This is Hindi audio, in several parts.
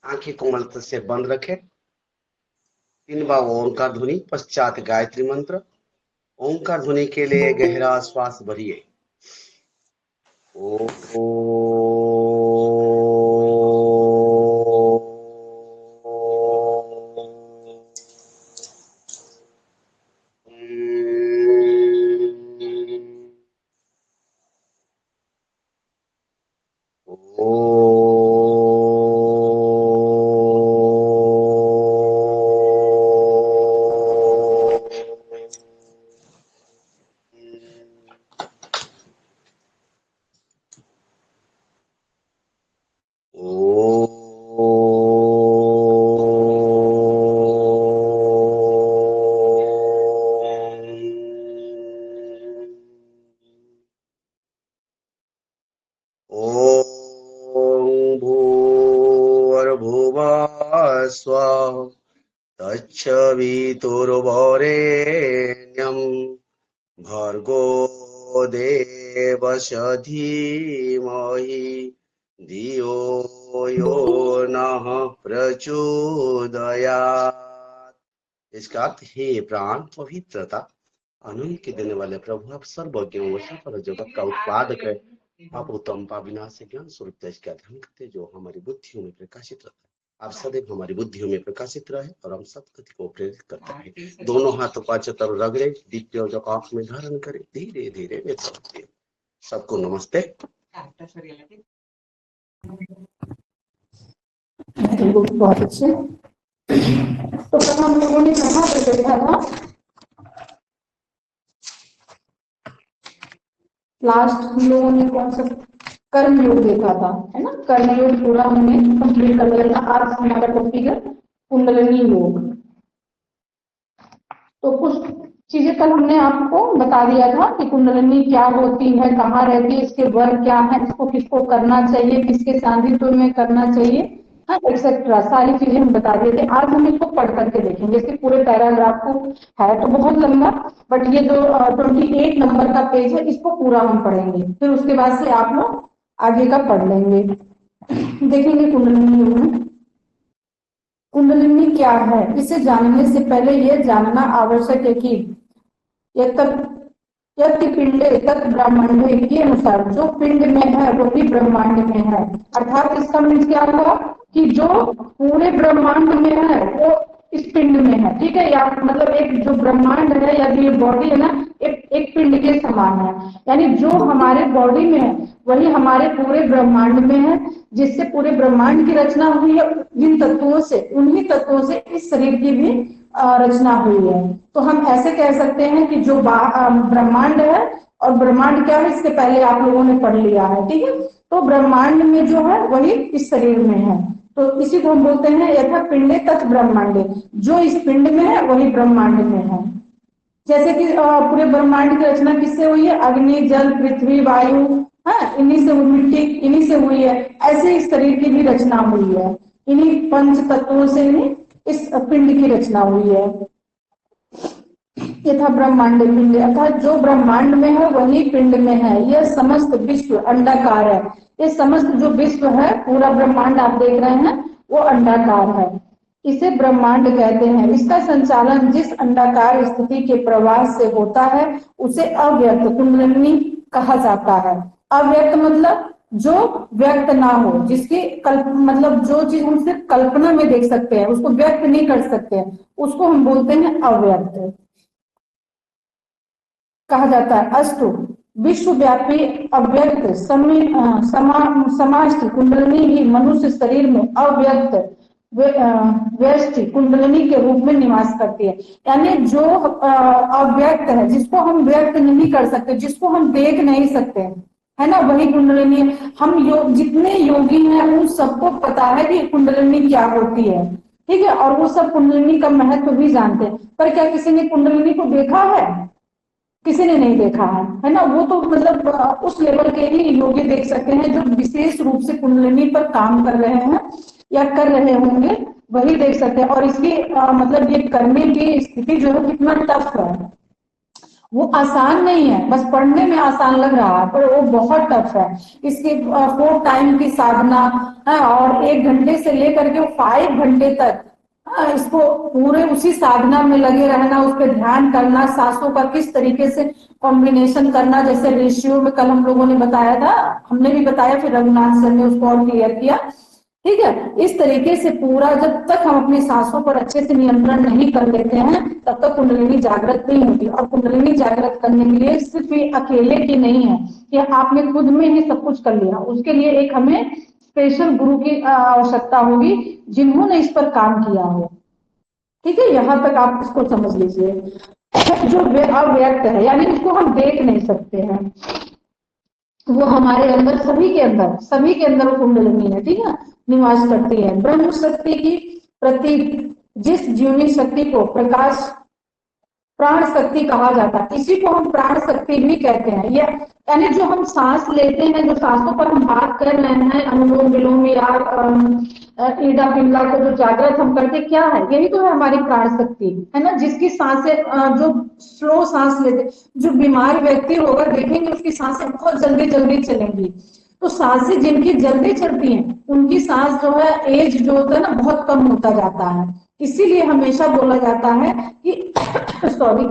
आंखें कोमलता से बंद रखें। 3 बार ओंकार ध्वनि पश्चात गायत्री मंत्र। ओंकार ध्वनि के लिए गहरा श्वास भरिए। ओ भूर्भुवस्सुः तत्सवितुर्वरेण्यं भर्गो देवस्य धीमहि धियो यो नः प्रचोदयात्। इसका अर्थ, हे प्राण पवित्रता आनंद के देने वाले प्रभु, आप सर्वज्ञ हो, सकल जगत का उत्पादक है। आप उत्तम विनाश ज्ञान स्वरूप तेज का ध्यान करते, जो हमारी बुद्धियों में प्रकाशित रहता है। आप सदैव हमारी बुद्धियों में प्रकाशित रहे और हम सब गति को प्रेरित करते हैं। दोनों हाथों का चतर रगड़े, दिव्य जो आंख में धारण करे, धीरे धीरे नेत्र। सबको नमस्ते। बहुत अच्छे। तो कल हम लोगों ने कहाँ पे देखा था? लास्ट हम लोगों ने कौन सा कर्म योग देखा था, है ना? कर्म योग पूरा हमने कंप्लीट कर लिया था। आज हमारा टॉपिक है कुंडलिनी योग। तो कुछ चीजें कल हमने आपको बता दिया था कि कुंडलिनी क्या होती है, कहाँ रहती है, इसके वर्ग क्या है, इसको किसको करना चाहिए, किसके सानिध्य में करना चाहिए, एक्सेट्रा सारी चीजें हम बता दिए थे। आज हम इसको पढ़ करके देखेंगे। इसके पूरे पैराग्राफ को है तो बहुत लंबा, बट ये जो 28 नंबर का पेज है इसको पूरा हम पढ़ेंगे। फिर उसके बाद से आप लोग आगे का पढ़ लेंगे। देखेंगे कुंडलिनी योग में कुंडलिनी क्या है। इसे जानने से पहले यह जानना आवश्यक है कि यत् पिंडे तत् ब्रह्मांडे के अनुसार जो पिंड में है वो भी ब्रह्मांड में है। अर्थात इसका मीन्स क्या हुआ कि जो पूरे ब्रह्मांड में है वो इस पिंड में है। ठीक है, या मतलब एक जो ब्रह्मांड है या जो ये बॉडी है ना, एक पिंड के समान है। यानी जो हमारे बॉडी में है वही हमारे पूरे ब्रह्मांड में है, जिससे पूरे ब्रह्मांड की रचना हुई है। जिन तत्वों से, उन्हीं तत्वों से इस शरीर की भी रचना हुई है। तो हम ऐसे कह सकते हैं कि जो ब्रह्मांड है, और ब्रह्मांड क्या है इसके पहले आप लोगों ने पढ़ लिया है। ठीक है, तो ब्रह्मांड में जो है वही इस शरीर में है। तो इसी को हम बोलते हैं यथा पिंडे तत् ब्रह्मांडे। जो इस पिंड में है वही ब्रह्मांड में है। जैसे कि पूरे ब्रह्मांड की रचना किससे हुई है? अग्नि, जल, पृथ्वी, वायु, हाँ, इन्हीं से, मिट्टी इन्हीं से हुई है। ऐसे इस शरीर की भी रचना हुई है। इन्हीं पंच तत्वों से ही इस पिंड की रचना हुई है। यथा ब्रह्मांड पिंड, अर्थात जो ब्रह्मांड में है वही पिंड में है। यह समस्त विश्व अंडाकार है। ये समस्त जो विश्व है, पूरा ब्रह्मांड आप देख रहे हैं, वो अंडाकार है। इसे ब्रह्मांड कहते हैं। इसका संचालन जिस अंडाकार स्थिति के प्रवास से होता है उसे अव्यक्त कुंडलिनी कहा जाता है। अव्यक्त मतलब जो व्यक्त ना हो, जिसकी मतलब जो चीज हम सिर्फ कल्पना में देख सकते हैं, उसको व्यक्त नहीं कर सकते हैं, उसको हम बोलते हैं अव्यक्त कहा जाता है। अस्तु विश्वव्यापी अव्यक्त समाष्टि कुंडलिनी ही मनुष्य शरीर में अव्यक्त व्यष्टि कुंडलिनी के रूप में निवास करती है। यानी जो अव्यक्त है, जिसको हम व्यक्त नहीं कर सकते, जिसको हम देख नहीं सकते, है ना, वही कुंडलिनी है। हम जितने योगी हैं उन सबको पता है कि कुंडलिनी क्या होती है। ठीक है, और वो सब कुंडलिनी का महत्व भी जानते हैं। पर क्या किसी ने कुंडलिनी को देखा है? किसी ने नहीं देखा है ना। वो तो मतलब उस लेवल के ही योगी देख सकते हैं जो विशेष रूप से कुंडलिनी पर काम कर रहे हैं या कर रहे होंगे, वही देख सकते हैं। और इसकी मतलब ये करने की स्थिति जो है कितना टफ है। वो आसान नहीं है, बस पढ़ने में आसान लग रहा है पर वो बहुत टफ है। इसकी 4 टाइम की साधना है और 1 घंटे से लेकर के 5 घंटे तक इसको पूरे उसी साधना में लगे रहना, उस पर ध्यान करना, सांसों का किस तरीके से कॉम्बिनेशन करना, जैसे रेशियो में कल हम लोगों ने बताया था, हमने भी बताया, फिर रघुनाथ सर ने उसको और क्लियर किया। ठीक है, इस तरीके से पूरा जब तक हम अपनी सांसों पर अच्छे से नियंत्रण नहीं कर लेते हैं तब तक कुंडलिनी जागृत नहीं होती। और कुंडलिनी जागृत करने के लिए सिर्फ ये अकेले की नहीं है कि आपने खुद में ही सब कुछ कर लिया, उसके लिए एक हमें स्पेशल गुरु की आवश्यकता होगी जिन्होंने इस पर काम किया हो। ठीक है, यहाँ तक आप इसको समझ लीजिए। जो अव्यक्त है यानी उसको हम देख नहीं सकते हैं, वो हमारे अंदर सभी के अंदर वो कुंडलिनी है, ठीक है, निवास करती है। ब्रह्म शक्ति की प्रतीक जिस जीवनी शक्ति को प्रकाश प्राण शक्ति कहा जाता है, इसी को हम प्राण शक्ति भी कहते हैं। ये यानी जो हम सांस लेते हैं, जो सांसों पर हम बात कर रहे हैं, अनुलोम विलोम या ईडा पिंगला को जो जागृत हम करते, क्या है, यही तो है हमारी प्राण शक्ति, है ना। जिसकी सांसें जो स्लो सांस लेते, जो बीमार व्यक्ति होगा देखेंगे उसकी सांसें बहुत जल्दी जल्दी चलेंगी। तो सांसें जिनकी जल्दी चलती हैं उनकी सांस जो है एज जो होता है ना बहुत कम होता जाता है। इसीलिए हमेशा बोला जाता है कि सॉरी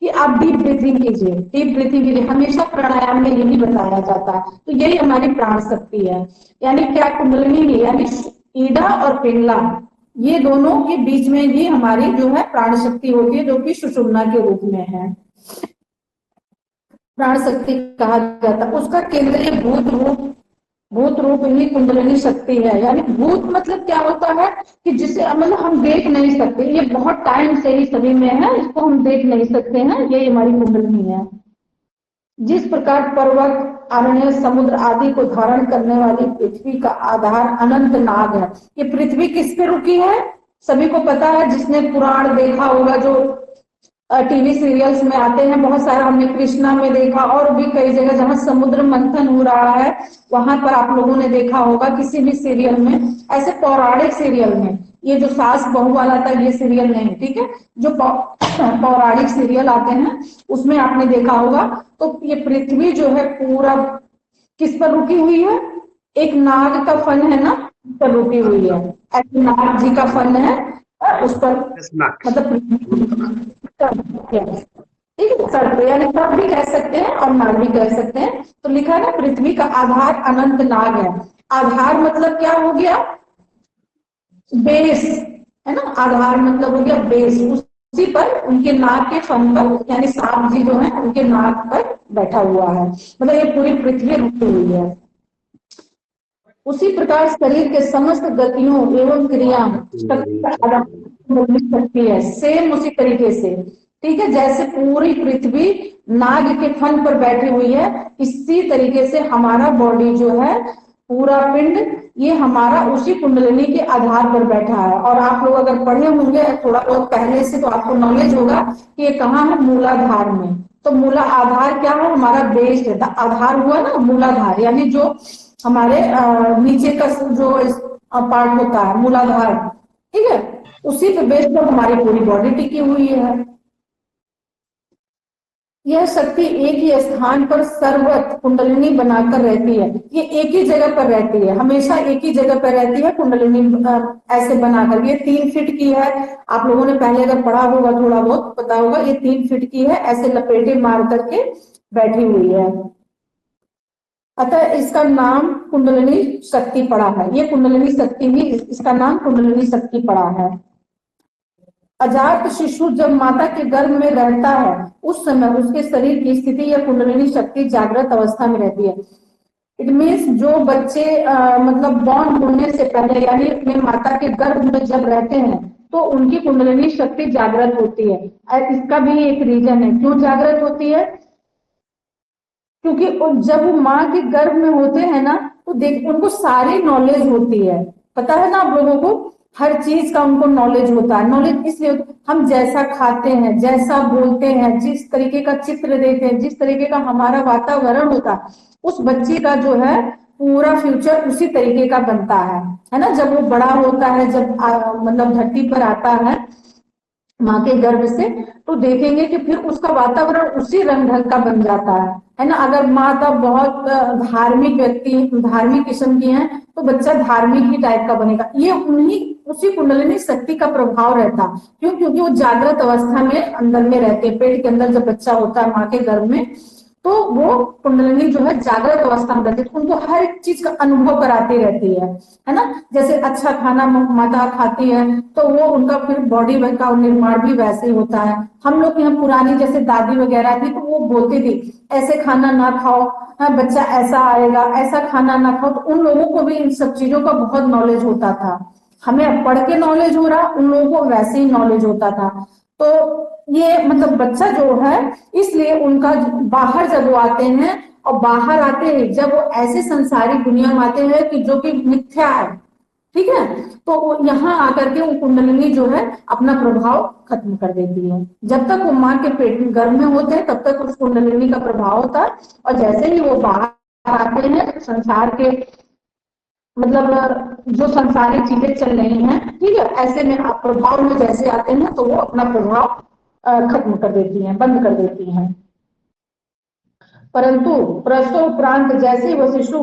कि आप डीप ब्रीथिंग कीजिए, डीप ब्रीथिंग कीजिए, हमेशा प्राणायाम में यही बताया जाता है। तो यही हमारी प्राण शक्ति है। यानी क्या, कुंडलिनी यानी ईडा और पिंगला, ये दोनों के बीच में ही हमारी जो है प्राण शक्ति होती है, जो कि सुषुम्ना के रूप में है, प्राण शक्ति कहा जाता है। उसका केंद्रीय भूत रूप ही कुंडलिनी शक्ति है। यानी भूत मतलब क्या होता है कि जिसे मतलब हम देख नहीं सकते, ये बहुत टाइम से ही सभी में है, इसको हम देख नहीं सकते हैं, ये हमारी कुंडलिनी है। जिस प्रकार पर्वत, अरण्य, समुद्र आदि को धारण करने वाली पृथ्वी का आधार अनंत नाग है। ये पृथ्वी किस पे रुकी है, सभी को पता है, जिसने पुराण देखा होगा, जो टीवी सीरियल्स में आते हैं बहुत सारा, हमने कृष्णा में देखा और भी कई जगह जहां समुद्र मंथन हो रहा है वहां पर आप लोगों ने देखा होगा किसी भी सीरियल में, ऐसे पौराणिक सीरियल में। ये जो सास बहू वाला था ये सीरियल नहीं, ठीक है, जो पौराणिक सीरियल आते हैं उसमें आपने देखा होगा। तो ये पृथ्वी जो है पूरा किस पर रुकी हुई है, एक नाग का फन है ना, उस पर रुकी हुई है, ऐसे नाग जी का फन है उस पर, मतलब ठीक है, सर यानी सब भी कह सकते हैं और नाग भी कह सकते हैं। तो लिखा है ना, पृथ्वी का आधार अनंत नाग है। आधार मतलब क्या हो गया, बेस, है ना, आधार मतलब हो गया बेस, उसी पर उनके नाक के फन पर, यानी सांप जी जो है उनके नाक पर बैठा हुआ है, मतलब ये पूरी पृथ्वी रुकी हुई है। उसी प्रकार शरीर के समस्त गतियों एवं क्रिया सकती है, सेम उसी तरीके से, ठीक है, जैसे पूरी पृथ्वी नाग के फन पर बैठी हुई है, इसी तरीके से हमारा बॉडी जो है, पूरा पिंड, ये हमारा उसी कुंडलिनी के आधार पर बैठा है। और आप लोग अगर पढ़े होंगे थोड़ा बहुत पहले से तो आपको नॉलेज होगा कि ये कहाँ है, मूलाधार में। तो मूला आधार क्या है, हमारा बेस है, आधार हुआ ना मूलाधार, यानी जो हमारे नीचे का जो पार्ट होता है मूलाधार, ठीक है, उसी पे बेस पर हमारी पूरी बॉडी टिकी हुई है। यह शक्ति एक ही स्थान पर सर्वत्र कुंडलिनी बनाकर रहती है, ये एक ही जगह पर रहती है, हमेशा एक ही जगह पर रहती है कुंडलिनी ऐसे बनाकर। ये 3 फीट की है, आप लोगों ने पहले अगर पढ़ा होगा थोड़ा बहुत पता होगा, ये 3 फीट की है, ऐसे लपेटे मार करके बैठी हुई है। अतः इसका नाम कुंडलिनी शक्ति पड़ा है, ये कुंडलिनी शक्ति भी, इसका नाम कुंडलिनी शक्ति पड़ा है। अजात शिशु जब माता के गर्भ में रहता है उस समय उसके शरीर की स्थिति या कुंडलिनी शक्ति जागृत अवस्था में रहती है। इट मीन्स जो बच्चे मतलब बॉर्न होने से पहले यानी अपने माता के गर्भ में जब रहते हैं तो उनकी कुंडलिनी शक्ति जागृत होती है। इसका भी एक रीजन है क्यों जागृत होती है, क्योंकि जब वो माँ के गर्भ में होते हैं ना तो देख उनको सारी नॉलेज होती है, पता है ना आप लोगों को, हर चीज का उनको नॉलेज होता है। नॉलेज इसलिए हम जैसा खाते हैं, जैसा बोलते हैं, जिस तरीके का चित्र देखते हैं, जिस तरीके का हमारा वातावरण होता है, उस बच्चे का जो है पूरा फ्यूचर उसी तरीके का बनता है ना। जब वो बड़ा होता है, जब मतलब धरती पर आता है माँ के गर्भ से, तो देखेंगे कि फिर उसका वातावरण उसी रंग ढंग का बन जाता है ना। अगर माता बहुत धार्मिक व्यक्ति, धार्मिक किस्म की है, तो बच्चा धार्मिक ही टाइप का बनेगा। ये उन्हीं उसी कुंडलिनी शक्ति का प्रभाव रहता। क्यों? क्योंकि वो जागृत अवस्था में अंदर में रहते हैं। पेट के अंदर जब बच्चा होता है माँ के गर्भ में, तो वो कुंडलिनी जो है जागृत अवस्था में रहती है, उनको हर एक चीज का अनुभव कराती रहती है ना। जैसे अच्छा खाना माता खाती है तो वो उनका फिर बॉडी का निर्माण भी वैसे ही होता है। हम लोग यहाँ पुरानी जैसे दादी वगैरह थी, तो वो बोलती थी ऐसे खाना ना खाओ, बच्चा ऐसा आएगा, ऐसा खाना ना खाओ। तो उन लोगों को भी इन सब चीजों का बहुत नॉलेज होता था। हमें पढ़ के नॉलेज हो रहा, उन लोगों को वैसे ही नॉलेज होता था। तो ये मतलब बच्चा जो है, इसलिए उनका बाहर जब वो आते हैं, और बाहर आते हैं जब वो ऐसे संसारिक दुनिया में आते हैं कि जो कि मिथ्या है, ठीक है, तो वो यहाँ आकर के वो कुंडलिनी जो है अपना प्रभाव खत्म कर देती है। जब तक वो माँ के पेट में गर्भ में होते हैं तब तक उस कुंडलिनी का प्रभाव होता है, और जैसे ही वो बाहर आते हैं संसार के मतलब जो संसारिक चीजें चल रही हैं, ठीक है, ऐसे में आप प्रभाव में जैसे आते हैं तो वो अपना प्रभाव खत्म कर देती हैं, बंद कर देती हैं। परंतु प्रसव उपरांत जैसे वह शिशु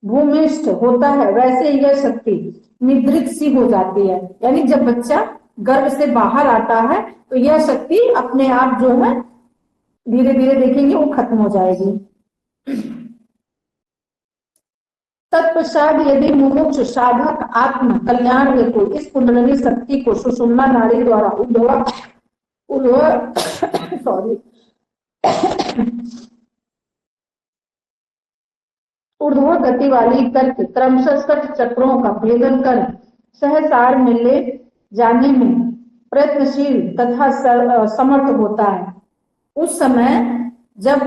भूमिष्ठ होता है, वैसे यह शक्ति निद्रित सी हो जाती है। यानी जब बच्चा गर्भ से बाहर आता है तो यह शक्ति अपने आप जो है धीरे धीरे देखेंगे वो खत्म हो जाएगी। तत्पश्चात यदि मुमुक्षु साधक आत्म कल्याण हेतु इस कुंडलिनी शक्ति को सुषुम्ना नाड़ी द्वारा ऊर्ध्व गति वाली करके क्रमशः चक्रों का भेदन कर सहसार में ले जाने में प्रयत्नशील तथा समर्थ होता है। उस समय जब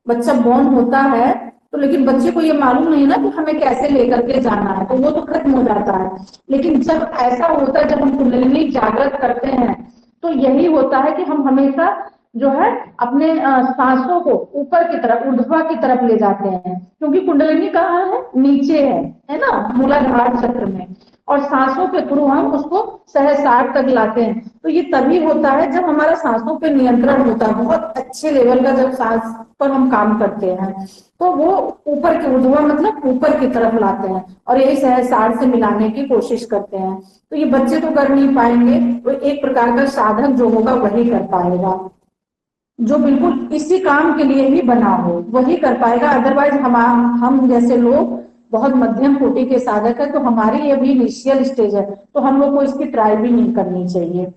बच्चा बॉर्न होता है तो लेकिन बच्चे को ये मालूम नहीं ना कि हमें कैसे लेकर के जाना है, तो वो तो खत्म हो जाता है। लेकिन जब ऐसा होता है, जब हम कुंडलिनी जागृत करते हैं, तो यही होता है कि हम हमेशा जो है अपने सांसों को ऊपर की तरफ, ऊर्ध्वा की तरफ ले जाते हैं। क्योंकि कुंडलिनी कहाँ है? नीचे है ना, मूलाधार चक्र में। और सांसों के थ्रू हम उसको सहस्रार तक लाते हैं। तो ये तभी होता है जब हमारा सांसों पे नियंत्रण होता है, बहुत अच्छे लेवल का जब सांस पर हम काम करते हैं, तो वो ऊपर के ऊर्ध्वा मतलब ऊपर की तरफ लाते हैं, और यही सहस्रार से मिलाने की कोशिश करते हैं। तो ये बच्चे तो कर नहीं पाएंगे, तो एक प्रकार का साधक जो होगा वही कर पाएगा, जो बिल्कुल इसी काम के लिए ही बना हो वही कर पाएगा। अदरवाइज हम जैसे लोग बहुत मध्यम कोटि के साधक है, तो हमारी ये भी इनिशियल स्टेज है, तो हम लोग को इसकी ट्राई भी नहीं करनी चाहिए।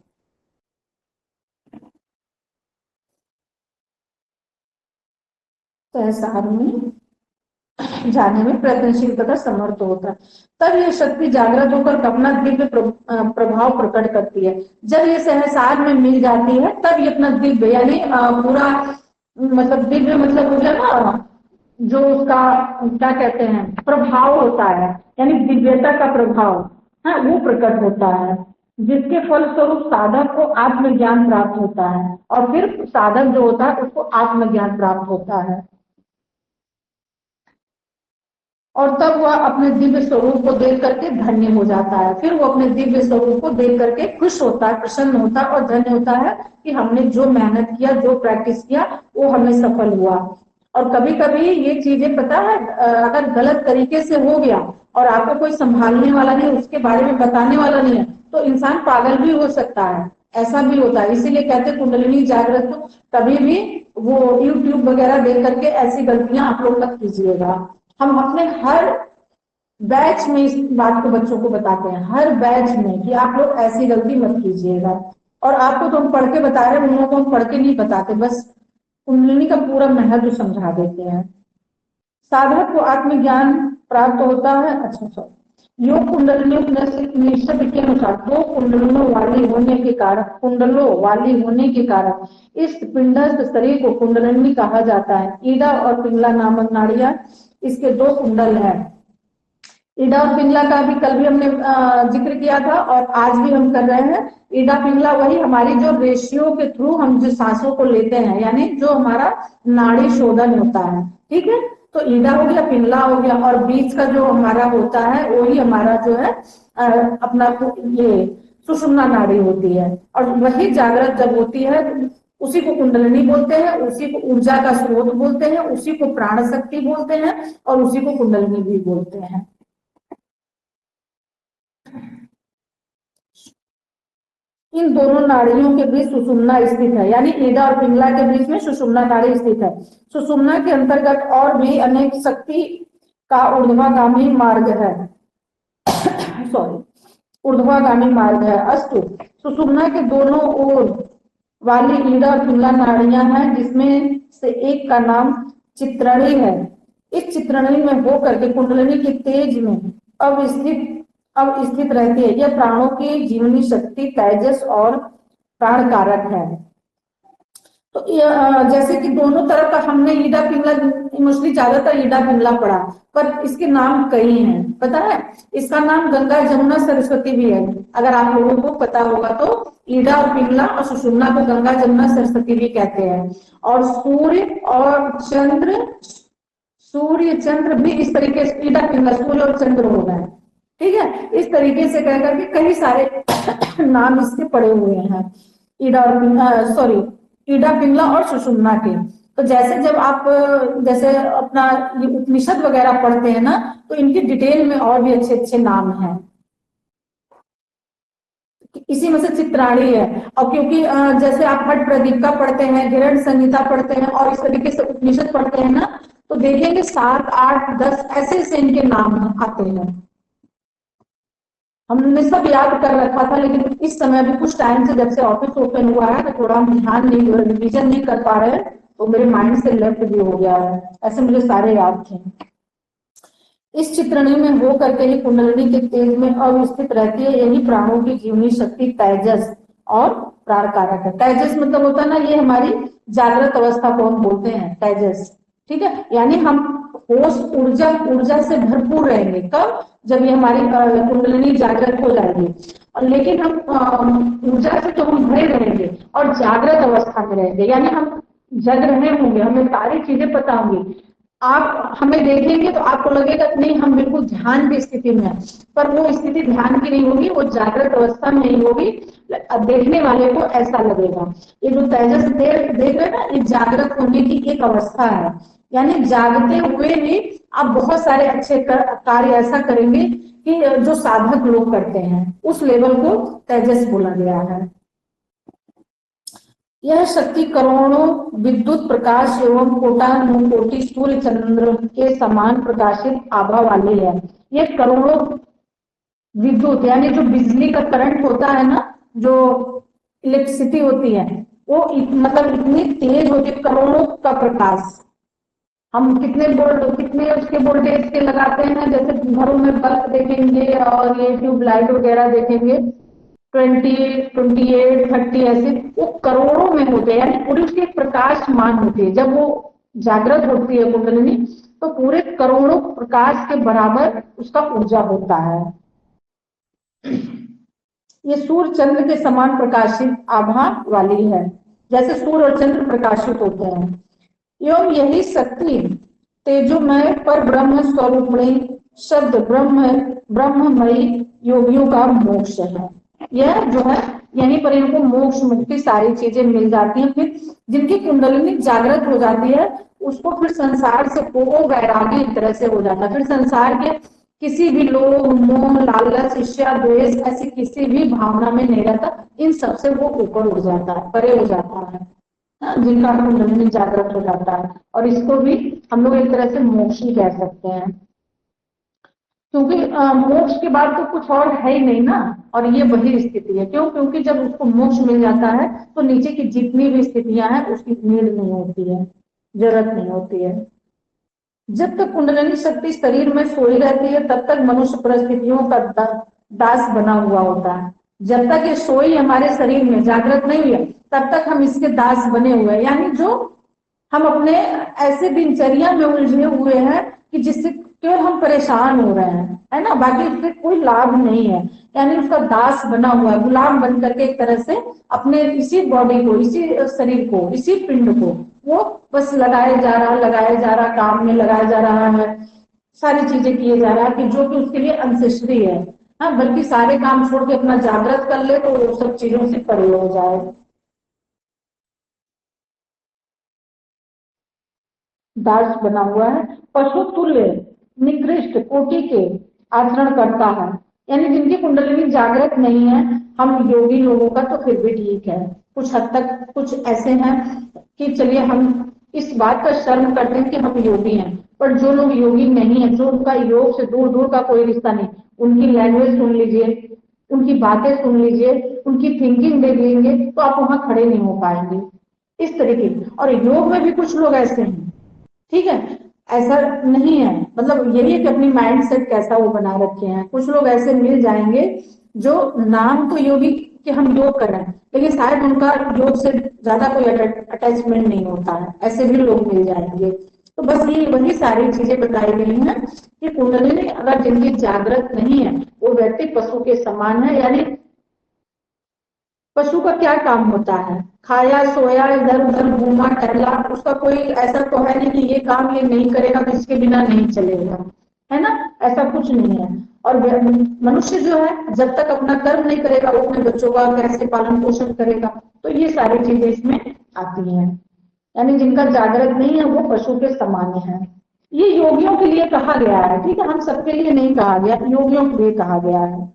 सहसार में जाने में प्रयत्नशील तथा समर्थ होता है। तब ये शक्ति जागृत होकर अपना दिव्य प्रभाव प्रकट करती है। जब ये सहसार में मिल जाती है तब ये अपना दिव्य यानी पूरा मतलब दिव्य मतलब हो गया ना, जो उसका क्या कहते हैं प्रभाव होता है, यानी दिव्यता का प्रभाव है, वो प्रकट होता है, जिसके फलस्वरूप साधक को आत्मज्ञान प्राप्त होता है, और फिर साधक जो होता है उसको आत्मज्ञान प्राप्त होता है। और तब वह अपने दिव्य स्वरूप को देख करके धन्य हो जाता है। फिर वो अपने दिव्य स्वरूप को देख करके खुश होता है, प्रसन्न होता है और धन्य होता है कि हमने जो मेहनत किया, जो प्रैक्टिस किया, वो हमें सफल हुआ। और कभी कभी ये चीजें पता है अगर गलत तरीके से हो गया और आपको कोई संभालने वाला नहीं, उसके बारे में बताने वाला नहीं है, तो इंसान पागल भी हो सकता है, ऐसा भी होता है। इसीलिए कहते हैं कुंडलिनी जागृत कभी भी वो यूट्यूब वगैरह देख करके ऐसी गलतियां आप लोग मत कीजिएगा। हम अपने हर बैच में इस बात को बच्चों को बताते हैं, हर बैच में, कि आप लोग ऐसी गलती मत कीजिएगा। और आपको तो हम पढ़ के बता रहे हैं, उन लोगों को हम पढ़ के नहीं बताते, बस कुंडलिनी का पूरा महत्व समझा देते हैं। साधक को आत्मज्ञान प्राप्त होता है। अच्छा, योग कुंडलियों निषद के अनुसार दो कुंडलों वाली होने के कारण इस पिंडस्थ शरीर को कुंडलिनी कहा जाता है। ईडा और पिंगला नामक नाड़ियां इसके दो कुंडल हैं। ईडा और पिंगला का भी कल भी हमने जिक्र किया था और आज भी हम कर रहे हैं। ईडा पिंगला वही हमारी जो रेशियो के थ्रू हम जो सांसों को लेते हैं, यानी जो हमारा नाड़ी शोधन होता है, ठीक है। तो ईडा हो गया, पिंगला हो गया, और बीच का जो हमारा होता है वही हमारा जो है अपना ये सुषुम्ना नाड़ी होती है। और वही जागृत जब होती है उसी को कुंडलिनी बोलते हैं, उसी को ऊर्जा का स्रोत बोलते हैं, उसी को प्राण शक्ति बोलते हैं और उसी को कुंडलिनी भी बोलते हैं। इन दोनों नाड़ियों के बीच सुषुम्ना स्थित है, यानी ईडा और पिंगला के बीच में सुषुम्ना नाड़ी स्थित है। सुषुम्ना के अंतर्गत और भी अनेक शक्ति का ऊर्ध्वगामी मार्ग है सॉरी ऊर्ध्वगामी मार्ग है। अस्तु, सुषुम्ना के दोनों ओर वाली ईडा और पिंगला नाड़ियां हैं, जिसमें से एक का नाम चित्रणि है। इस चित्रणि में होकर के कुंडलिनी के तेज में अब स्थित रहती है। यह प्राणों की जीवनी शक्ति, तेजस और प्राण कारक है। तो जैसे कि दोनों तरफ का हमने ईडा पिंगला, मोस्टली ज्यादातर ईडा पिंगला पढ़ा, पर इसके नाम कई हैं, पता है? इसका नाम गंगा, जमुना, सरस्वती भी है। अगर आप लोगों को पता होगा तो ईडा और पिंगला और सुषुम्ना को गंगा, जमुना, सरस्वती भी कहते हैं। और सूर्य चंद्र भी इस तरीके से ईडा पिंगला, सूर्य और चंद्र हो गए, ठीक है। इस तरीके से कह करके कई सारे नाम इसके पड़े हुए हैं, ईडा पिंगला और सुषुम्ना के। तो जैसे जब आप जैसे अपना ये उपनिषद वगैरह पढ़ते हैं ना, तो इनकी डिटेल में और भी अच्छे अच्छे नाम हैं। इसी में से चित्राणी है। और क्योंकि जैसे आप हट प्रदीपिका पढ़ते हैं, हिरण्य संहिता पढ़ते हैं और इस तरीके से उपनिषद पढ़ते हैं ना, तो देखेंगे 7, 8, 10 ऐसे इनके नाम आते हैं। हमने सब याद कर रखा था, लेकिन इस समय भी कुछ टाइम से जब से ऑफिस ओपन हुआ है तो थोड़ा हम ध्यान नहीं, रिवीजन नहीं कर पा रहे, तो मेरे माइंड से लेफ्ट भी हो गया है। ऐसे मुझे सारे याद थे। इस चित्रणी में हो करके ही कुंडलिनी के तेज में अवस्थित रहती है। यही प्राणों की जीवनी शक्ति, तेजस और प्राण कारक है। तेजस मतलब होता है ना, ये हमारी जागृत अवस्था को हम बोलते हैं तेजस, ठीक है। यानी हम होश, ऊर्जा से भरपूर रहेंगे। कब? जब ये हमारी कुंडलिनी जागृत हो जाएगी। और लेकिन हम ऊर्जा से तो हम भरे रहेंगे और जागृत अवस्था में रहेंगे, यानी हम जग रहे होंगे, हमें सारी चीजें पता होंगी। आप हमें देखेंगे तो आपको लगेगा नहीं हम बिल्कुल ध्यान की स्थिति में है, पर वो स्थिति ध्यान की नहीं होगी, वो जागृत अवस्था में नहीं होगी। देखने वाले को ऐसा लगेगा। ये जो तेजस देख रहे ना, ये जागृत होने की एक अवस्था है। यानी जागते हुए भी आप बहुत सारे अच्छे कार्य ऐसा करेंगे कि जो साधक लोग करते हैं, उस लेवल को तेजस बोला गया है। यह शक्ति करोड़ों विद्युत प्रकाश एवं कोटि सूर्य चंद्र के समान प्रकाशित आभा वाली है। यह करोड़ों विद्युत, यानी जो बिजली का करंट होता है ना, जो इलेक्ट्रिसिटी होती है, वो मतलब इतनी तेज होती है, करोड़ों का प्रकाश। हम कितने उसके वोल्टेज के लगाते हैं, जैसे घरों में बल्ब देखेंगे और ये ट्यूबलाइट वगैरह देखेंगे, 20, 28, 30 ऐसे, वो करोड़ों में होते हैं। यानी पूरी उसकी प्रकाशमान होती है। जब वो जागृत होती है कुंडलिनी, तो पूरे करोड़ों प्रकाश के बराबर उसका ऊर्जा होता है। ये सूर्य चंद्र के समान प्रकाशित आभा वाली है, जैसे सूर्य और चंद्र प्रकाशित होते हैं। एवं यही शक्ति तेजोमय पर ब्रह्म स्वरूप में शब्द ब्रह्ममयी योगियों का मोक्ष है। यह जो है, यहीं पर इनको मोक्ष, मुक्ति सारी चीजें मिल जाती हैं। फिर जिनकी कुंडलिनी जागृत हो जाती है, उसको फिर संसार से वो वैरागी एक तरह से हो जाता है। फिर संसार के किसी भी लोभ, मोह, लालच, ईर्ष्या, द्वेष ऐसी किसी भी भावना में नहीं रहता। इन सबसे वो ऊपर उठ जाता है, परे हो जाता है, जिनका कुंडलिनी जागृत हो जाता है। और इसको भी हम लोग एक तरह से मोक्ष ही कह सकते हैं, क्योंकि मोक्ष के बाद तो कुछ और है ही नहीं ना। और ये वही स्थिति है। क्यों? क्योंकि जब उसको मोक्ष मिल जाता है तो नीचे की जितनी भी स्थितियां हैं उसकी नीड नहीं होती है, जरूरत नहीं होती है। जब तक कुंडलिनी शक्ति शरीर में सोई रहती है, तब तक मनुष्य परिस्थितियों का दास बना हुआ होता है। जब तक ये सोई हमारे शरीर में जागृत नहीं हुई है, तब तक हम इसके दास बने हुए हैं। यानी जो हम अपने ऐसे दिनचर्या में उलझे हुए हैं कि जिससे केवल हम परेशान हो रहे हैं, है ना, बाकी उससे कोई लाभ नहीं है। यानी उसका दास बना हुआ है, गुलाम बन करके एक तरह से अपने इसी बॉडी को, इसी शरीर को, इसी पिंड को वो बस लगाया जा रहा, काम में लगाया जा रहा है, सारी चीजें किए जा रहा है कि जो कि उसके लिए अनसेसरी है। हाँ, बल्कि सारे काम छोड़ के अपना जागृत कर ले तो वो सब चीजों से परे हो जाए। दास बना हुआ है, पशु तुल्य निकृष्ट कोटि के आचरण करता है, यानी जिनकी कुंडलिनी जागृत नहीं है। हम योगी लोगों का तो फिर भी ठीक है, कुछ हद तक कुछ ऐसे हैं कि चलिए हम इस बात का शर्म करते हैं कि हम योगी हैं, पर जो लोग योगी नहीं है, जो उनका योग से दूर दूर का कोई रिश्ता नहीं, उनकी लैंग्वेज सुन लीजिए, उनकी बातें सुन लीजिए, उनकी थिंकिंग देख लेंगे तो आप वहां खड़े नहीं हो पाएंगे इस तरीके की। और योग में भी कुछ लोग ऐसे हैं, ठीक है, ऐसा नहीं है, मतलब यही है कि अपनी माइंड सेट कैसा वो बना रखे हैं। कुछ लोग ऐसे मिल जाएंगे जो नाम तो योगी कि हम योग कर रहे हैं, लेकिन शायद उनका योग से ज्यादा कोई अटैचमेंट नहीं होता है, ऐसे भी लोग मिल जाएंगे। तो बस ये वही सारी चीजें बताई गई हैं कि कुंडलिनी अगर जिनकी जागृत नहीं है वो व्यक्ति पशु के समान है। यानी पशु का क्या काम होता है, खाया सोया इधर उधर घूमा टहला, उसका कोई ऐसा तो है नहीं कि ये काम ये नहीं करेगा तो इसके बिना नहीं चलेगा, है ना, ऐसा कुछ नहीं है। और मनुष्य जो है जब तक अपना कर्म नहीं करेगा वो अपने बच्चों का कैसे पालन पोषण करेगा, तो ये सारी चीजें इसमें आती हैं। यानी जिनका जागृत नहीं है वो पशु के समान है। ये योगियों के लिए कहा गया है, ठीक है, हम सबके लिए नहीं कहा गया, योगियों के लिए कहा गया है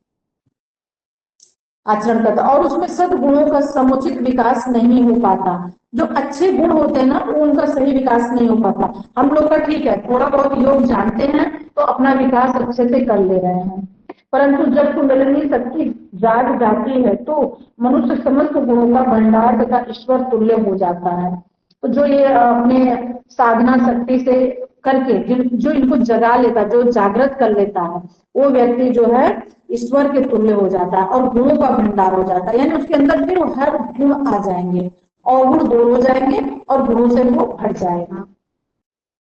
आचरण करता। और उसमें सद्गुणों का समुचित विकास नहीं हो पाता, जो अच्छे गुण होते हैं ना वो उनका सही विकास नहीं हो पाता। हम लोग का ठीक है, थोड़ा बहुत योग जानते हैं तो अपना विकास अच्छे से कर ले रहे हैं, परंतु जब कुंडलिनी शक्ति जाग जाती है तो मनुष्य समस्त गुणों का भंडार तथा ईश्वर तुल्य हो जाता है। तो जो ये अपने साधना शक्ति से करके जो इनको जगा लेता, जो जागृत कर लेता है, वो व्यक्ति जो है ईश्वर के तुल्य हो जाता है और गुणों का भंडार हो जाता है। यानी उसके अंदर फिर हर गुण आ जाएंगे, अवगुण दूर हो जाएंगे और गुणों से वो भर जाएगा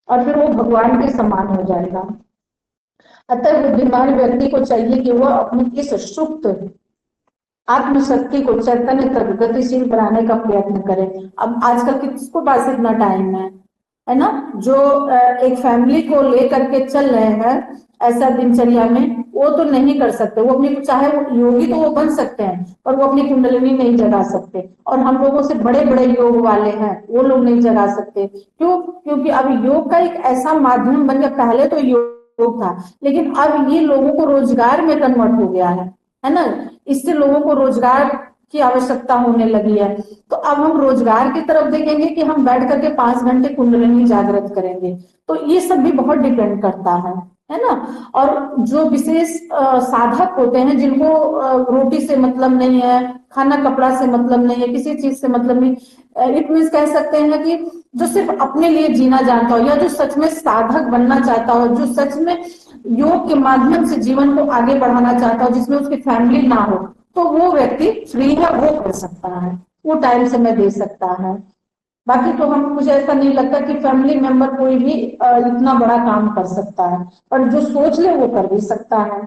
और फिर वो भगवान के समान हो जाएगा। अतः बुद्धिमान व्यक्ति को चाहिए कि वह अपनी इस सुप्त आत्मशक्ति को चैतन्य तक गतिशील बनाने का प्रयत्न करे। अब आजकल किसको पास इतना टाइम है ना, जो एक फैमिली को लेकर के चल रहे हैं ऐसा दिनचर्या में, वो तो नहीं कर सकते। वो अपनी, चाहे वो योगी तो वो बन सकते हैं पर वो अपनी कुंडलिनी नहीं जगा सकते। और हम लोगों से बड़े बड़े योग वाले हैं वो लोग नहीं जगा सकते। क्यों? क्योंकि अब योग का एक ऐसा माध्यम बन गया, पहले तो योग था लेकिन अब ये लोगों को रोजगार में कन्वर्ट हो गया है ना, इससे लोगों को रोजगार की आवश्यकता होने लगी है। तो अब हम रोजगार की तरफ देखेंगे कि हम बैठ करके 5 घंटे कुंडलिनी जागृत करेंगे, तो ये सब भी बहुत डिपेंड करता है ना। और जो विशेष साधक होते हैं जिनको रोटी से मतलब नहीं है, खाना कपड़ा से मतलब नहीं है, किसी चीज से मतलब नहीं, इट मीन्स कह सकते हैं कि जो सिर्फ अपने लिए जीना जानता हो या जो सच में साधक बनना चाहता हो, जो सच में योग के माध्यम से जीवन को आगे बढ़ाना चाहता हो, जिसमें उसकी फैमिली ना हो, तो वो व्यक्ति फ्री है, वो कर सकता है, वो टाइम समय दे सकता है। बाकी तो हम, मुझे ऐसा नहीं लगता कि फैमिली मेंबर कोई भी इतना बड़ा काम कर सकता है, पर जो सोच ले वो कर भी सकता है।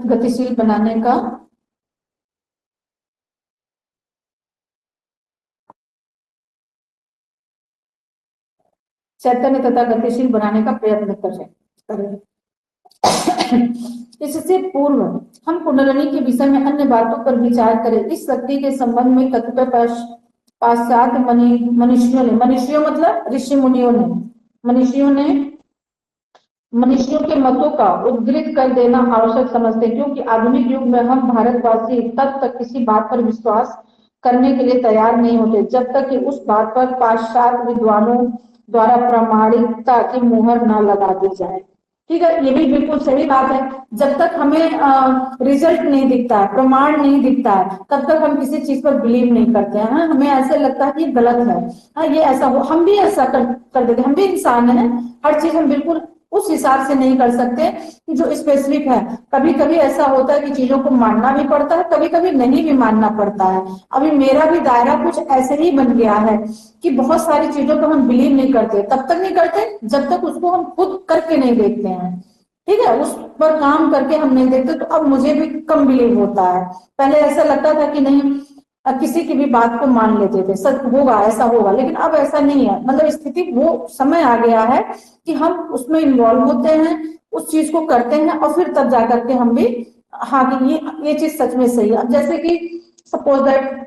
गतिशील बनाने का चैतन्य तथा गतिशील बनाने का प्रयत्न करें। इससे पूर्व हम कुंडलिनी के विषय में अन्य बातों पर विचार करें। इस शक्ति के संबंध में कतिपय पाश्चात्य मनुष्यों ने, मनुष्यों मतलब ऋषि मुनियों ने, मनुष्यों के मतों का उद्धृत कर देना आवश्यक समझते हैं, क्योंकि आधुनिक युग में हम भारतवासी तब तक किसी बात पर विश्वास करने के लिए तैयार नहीं होते जब तक कि उस बात पर पाश्चात्य विद्वानों द्वारा प्रामाणिकता की मुहर न लगा दी जाए। ठीक है, ये भी बिल्कुल सही बात है। जब तक हमें रिजल्ट नहीं दिखता है, प्रमाण नहीं दिखता है, तब तक हम किसी चीज पर बिलीव नहीं करते हैं। हमें ऐसे लगता है कि ये गलत है, ये ऐसा हो, हम भी ऐसा कर देते, हम भी इंसान है, हर चीज हम बिल्कुल उस हिसाब से नहीं कर सकते कि जो स्पेसिफिक है। कभी कभी ऐसा होता है कि चीजों को मानना भी पड़ता है, कभी कभी नहीं भी मानना पड़ता है। अभी मेरा भी दायरा कुछ ऐसे ही बन गया है कि बहुत सारी चीजों को हम बिलीव नहीं करते, तब तक नहीं करते जब तक उसको हम खुद करके नहीं देखते हैं। ठीक है, उस पर काम करके हम नहीं देखते, तो अब मुझे भी कम बिलीव होता है। पहले ऐसा लगता था कि नहीं, किसी की भी बात को मान लेते थे, सच होगा, ऐसा होगा, लेकिन अब ऐसा नहीं है। मतलब स्थिति, वो समय आ गया है कि हम उसमें इन्वॉल्व होते हैं, उस चीज को करते हैं और फिर तब जाकर के हम भी हाँ कि ये चीज सच में सही है। अब जैसे कि सपोज दैट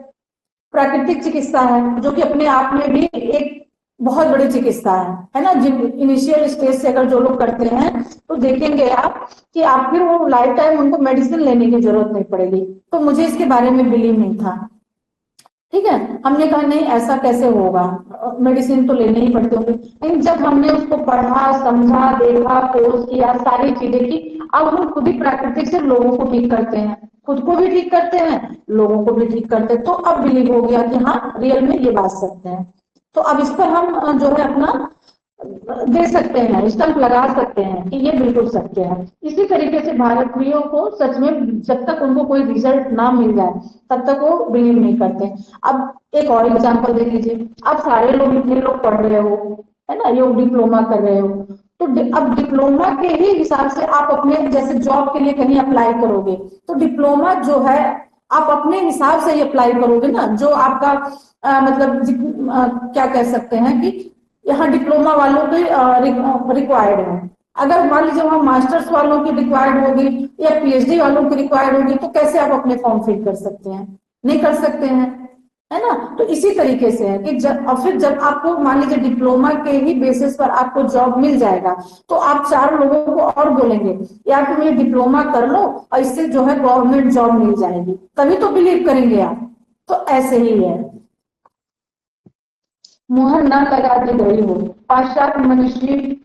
प्राकृतिक चिकित्सा है जो कि अपने आप में भी एक बहुत बड़ी चिकित्सा है ना। जिन इनिशियल स्टेज से अगर जो लोग करते हैं तो देखेंगे आप कि आप फिर वो लाइफ टाइम उनको मेडिसिन लेने की जरूरत नहीं पड़ेगी। तो मुझे इसके बारे में बिलीव नहीं था, ठीक है। हमने कहा नहीं ऐसा कैसे होगा, मेडिसिन तो लेने ही पड़ते होंगे। लेकिन जब हमने उसको पढ़ा, समझा, देखा, कोर्स किया, सारी चीजें की, अब हम खुद ही प्राकृतिक से लोगों को ठीक करते हैं, खुद को भी ठीक करते हैं, लोगों को भी ठीक करते हैं। तो अब बिलीव हो गया कि हाँ रियल में ये बात सत्य है। तो अब इस पर हम जो है अपना दे सकते हैं, स्टंप लगा सकते हैं कि ये बिल्कुल सत्य है। इसी तरीके से भारतीयों को सच में जब तक उनको कोई रिजल्ट ना मिल जाए तब तक वो बिलीव नहीं करते। अब एक और एग्जांपल दे लीजिए, अब सारे लोग इतने लोग पढ़ रहे हो है ना, योग डिप्लोमा कर रहे हो, तो अब डिप्लोमा के ही हिसाब से आप अपने जैसे जॉब के लिए कहीं अप्लाई करोगे तो डिप्लोमा जो है आप अपने हिसाब से ही अप्लाई करोगे ना, जो आपका मतलब क्या कह सकते हैं कि यहाँ डिप्लोमा वालों की रिक्वायर्ड है। अगर मान लीजिए वहाँ मास्टर्स वालों की रिक्वायर्ड होगी या पीएचडी वालों की रिक्वायर्ड होगी तो कैसे आप अपने फॉर्म फिल कर सकते हैं, नहीं कर सकते हैं, है ना। तो इसी तरीके से है कि जब और फिर जब आपको मान लीजिए डिप्लोमा के ही बेसिस पर आपको जॉब मिल जाएगा तो आप 4 लोगों को और बोलेंगे यार तुम ये डिप्लोमा कर लो और इससे जो है गवर्नमेंट जॉब मिल जाएगी, तभी तो बिलीव करेंगे आप। तो ऐसे ही है, मुहर न लगा दी गई हो। पाश्चात्य मनुष्य,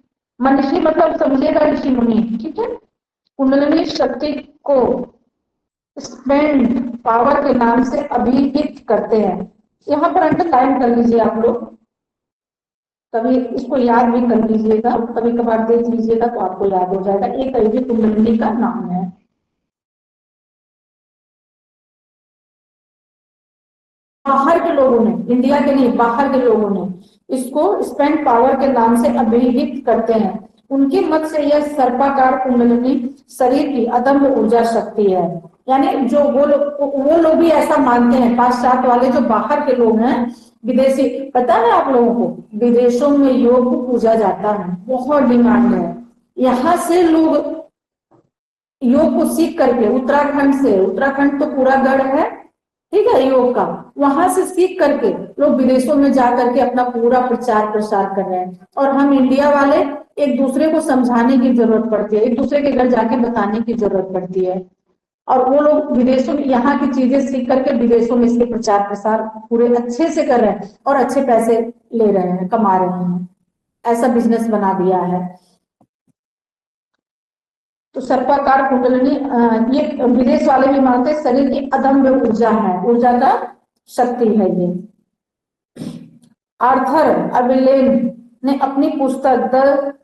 मनुष्य मतलब समझिएगा ऋषि मुनि, ठीक है, कुंडलिनी शक्ति को स्पेंड पावर के नाम से अभिहित करते हैं। यहाँ पर अंडरलाइन कर लीजिए आप लोग, कभी इसको याद भी कर लीजिएगा, कभी कभार देख लीजिएगा तो आपको याद हो जाएगा। एक भी कुंडलिनी का नाम है। बाहर के लोगों ने, इंडिया के नहीं बाहर के लोगों ने इसको स्पेंड पावर के नाम से अभिहित करते हैं। उनके मत से यह सर्पाकार कुंडलिनी शरीर की अदम्य ऊर्जा शक्ति है। यानी जो वो लोग भी ऐसा मानते हैं, पाश्चात्य वाले जो बाहर के लोग हैं विदेशी। पता है आप लोगों को विदेशों में योग को पूजा जाता है, बहुत डिमांड है। यहाँ से लोग योग को सीख करके उत्तराखंड तो पूरा गढ़ है, ठीक है, योग का, वहां से सीख करके लोग विदेशों में जा करके अपना पूरा प्रचार प्रसार कर रहे हैं। और हम इंडिया वाले एक दूसरे को समझाने की जरूरत पड़ती है, एक दूसरे के घर जाके बताने की जरूरत पड़ती है। और वो लोग विदेशों में यहाँ की चीजें सीख करके विदेशों में इसके प्रचार प्रसार पूरे अच्छे से कर रहे हैं और अच्छे पैसे ले रहे हैं, कमा रहे हैं, ऐसा बिजनेस बना दिया है। तो सर्पाकार कुंडलिनी ये विदेश वाले भी मानते हैं शरीर की अदम्य ऊर्जा है, ऊर्जा का शक्ति है ये। आर्थर अबेलेन ने अपनी पुस्तक द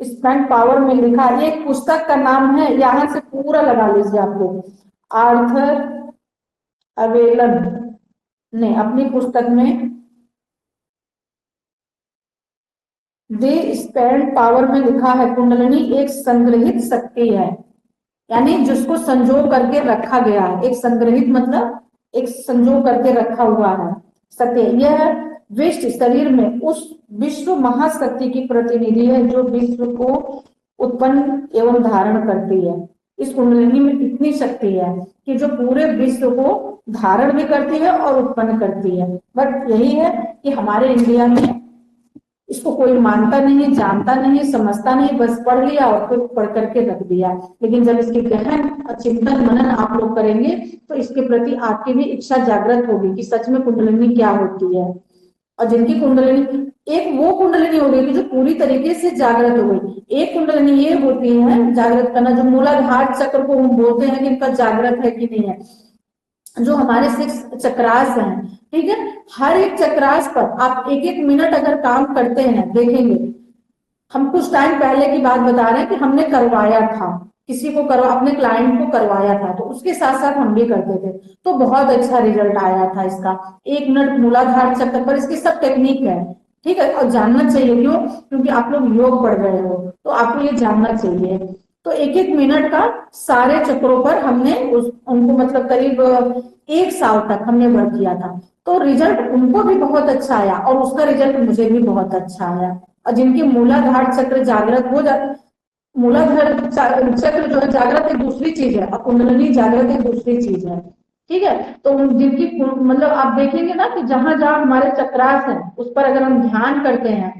स्पेंड पावर में लिखा, ये एक पुस्तक का नाम है, यहां से पूरा लगा लीजिए आप लोग। आर्थर अबेलन ने अपनी पुस्तक में दे स्पेंड पावर में लिखा है कुंडलिनी एक संग्रहित शक्ति है, यानी जिसको संजो करके रखा गया है। एक संग्रहित मतलब एक संजो करके रखा हुआ है शक्ति। यह विश्व शरीर में उस विश्व महाशक्ति की प्रतिनिधि है जो विश्व को उत्पन्न एवं धारण करती है। इस कुंडलिनी में इतनी शक्ति है कि जो पूरे विश्व को धारण भी करती है और उत्पन्न करती है। बट यही है कि हमारे इंडिया में इसको कोई मानता नहीं, जानता नहीं, समझता नहीं, बस पढ़ लिया और फिर पढ़ करके रख दिया। लेकिन जब इसके गहन चिंतन मनन आप लोग करेंगे तो इसके प्रति आपकी भी इच्छा जागृत होगी कि सच में कुंडलिनी क्या होती है। और जिनकी कुंडलिनी, एक वो कुंडलिनी हो गई जो पूरी तरीके से जागृत हो गई। एक कुंडलिनी ये होती है जागृत करना, जो मूलाधार चक्र को हम बोलते हैं कि इनका जागृत है कि नहीं है, जो हमारे 6 चक्रास हैं, ठीक है। हर एक चक्रास पर आप 1-1 मिनट अगर काम करते हैं, देखेंगे हम कुछ टाइम पहले की बात बता रहे हैं कि हमने करवाया था, किसी को अपने क्लाइंट को करवाया था, तो उसके साथ साथ हम भी करते थे, तो बहुत अच्छा रिजल्ट आया था इसका। 1 मिनट मूलाधार चक्र पर, इसकी सब टेक्निक है, ठीक है। और जानना चाहिए, क्यों? क्योंकि आप लोग योग पढ़ रहे हो तो आपको ये जानना चाहिए। तो 1-1 मिनट का सारे चक्रों पर हमने उनको मतलब करीब 1 साल तक हमने वर्क किया था। तो रिजल्ट उनको भी बहुत अच्छा आया और उसका रिजल्ट मुझे भी बहुत अच्छा आया। और जिनके मूलाधार चक्र जागृत हो जाते, मूलाधार चक्र जो है जागृत एक दूसरी चीज है, और कुंडलिनी जागृत एक दूसरी चीज है। ठीक है, तो जिनकी मतलब आप देखेंगे ना कि जहां जहां हमारे चक्रास है उस पर अगर हम ध्यान करते हैं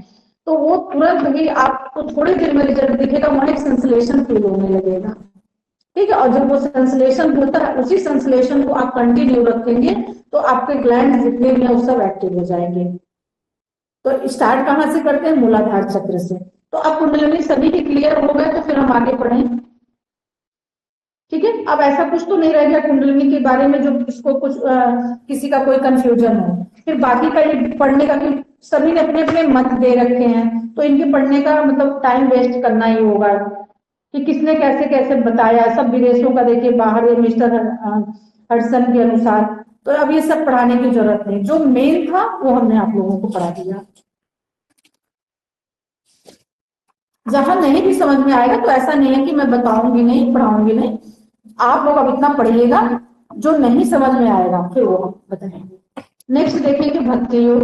तो वो तुरंत ही आपको थोड़ी देर में रिजल्ट दिखेगा, वहां एक संश्लेषण फील होने लगेगा। ठीक है, और जब वो संश्लेषण होता है उसी संश्लेषण को आप कंटिन्यू रखेंगे तो आपके ग्लैंड जितने भी हैं वो सब एक्टिव हो जाएंगे। तो स्टार्ट कहाँ से करते हैं? मूलाधार चक्र से। तो अब कुंडलिनी सभी के क्लियर हो गए, तो फिर हम आगे पढ़ें। ठीक है, अब ऐसा कुछ तो नहीं रह गया कुंडलिनी के बारे में जो इसको कुछ किसी का कोई कंफ्यूजन हो। फिर बाकी का ये पढ़ने का, कि सभी ने अपने अपने मत दे रखे हैं, तो इनके पढ़ने का मतलब टाइम वेस्ट करना ही होगा कि किसने कैसे कैसे बताया। सब विदेशों का देखिए, बाहर मिस्टर हडसन के अनुसार। तो अब ये सब पढ़ाने की जरूरत नहीं, जो मेन था वो हमने आप लोगों को पढ़ा दिया। जहां नहीं भी समझ में आएगा तो ऐसा नहीं है कि मैं बताऊंगी नहीं, पढ़ाऊंगी नहीं, आप लोग अब इतना पढ़िएगा, जो नहीं समझ में आएगा फिर वो हम बताएंगे। नेक्स्ट देखेंगे भक्ति योग।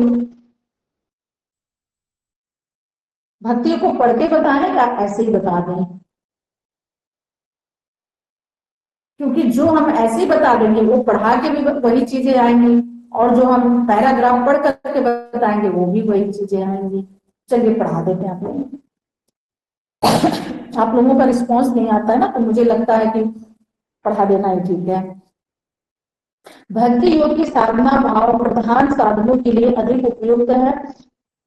भक्ति को पढ़ के बताएं या ऐसे ही बता दें? क्योंकि जो हम ऐसे ही बता देंगे वो पढ़ा के भी वही चीजें आएंगी, और जो हम पैराग्राफ पढ़ करके बताएंगे वो भी वही चीजें आएंगी। चलिए पढ़ा देते हैं आप लोग। आप लोगों का रिस्पॉन्स नहीं आता है ना, तो मुझे लगता है कि पढ़ा देना ही ठीक है। भक्ति योग की साधना भाव प्रधान साधनों के लिए अधिक उपयुक्त है।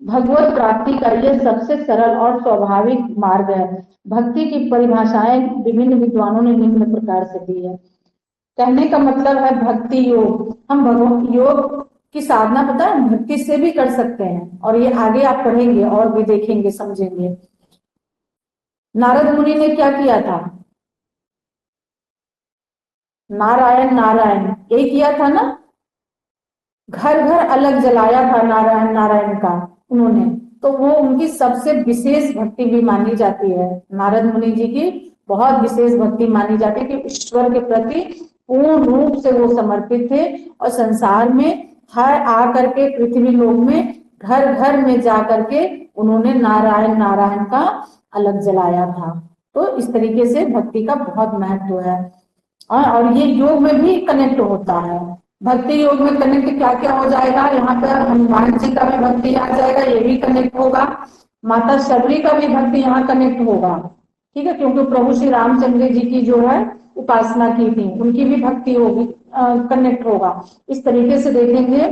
भगवत प्राप्ति का यह सबसे सरल और स्वाभाविक मार्ग है। भक्ति की परिभाषाएं विभिन्न विद्वानों ने निम्न प्रकार से दी है। कहने का मतलब है भक्ति योग, हम भगवत योग की साधना पता है भक्ति से भी कर सकते हैं, और ये आगे आप पढ़ेंगे और भी देखेंगे समझेंगे। नारद मुनि ने क्या किया था? नारायण नारायण यही किया था ना, घर घर अलग जलाया था नारायण नारायण का उन्होंने। तो वो उनकी सबसे विशेष भक्ति भी मानी जाती है। नारद मुनि जी की बहुत विशेष भक्ति मानी जाती है कि ईश्वर के प्रति पूर्ण रूप से वो समर्पित थे, और संसार में हर आकर के पृथ्वी लोक में घर घर में जा करके उन्होंने नारायण नारायण का अलग जलाया था। तो इस तरीके से भक्ति का बहुत महत्व है, और ये योग में भी कनेक्ट होता है। भक्ति योग में कनेक्ट क्या क्या हो जाएगा, यहाँ पे हनुमान जी का भी भक्ति आ जाएगा, ये भी कनेक्ट होगा। माता शबरी का भी भक्ति यहाँ कनेक्ट होगा। ठीक है, क्योंकि प्रभु श्री रामचंद्र जी की जो है उपासना की थी, उनकी भी भक्ति होगी, कनेक्ट होगा। इस तरीके से देखेंगे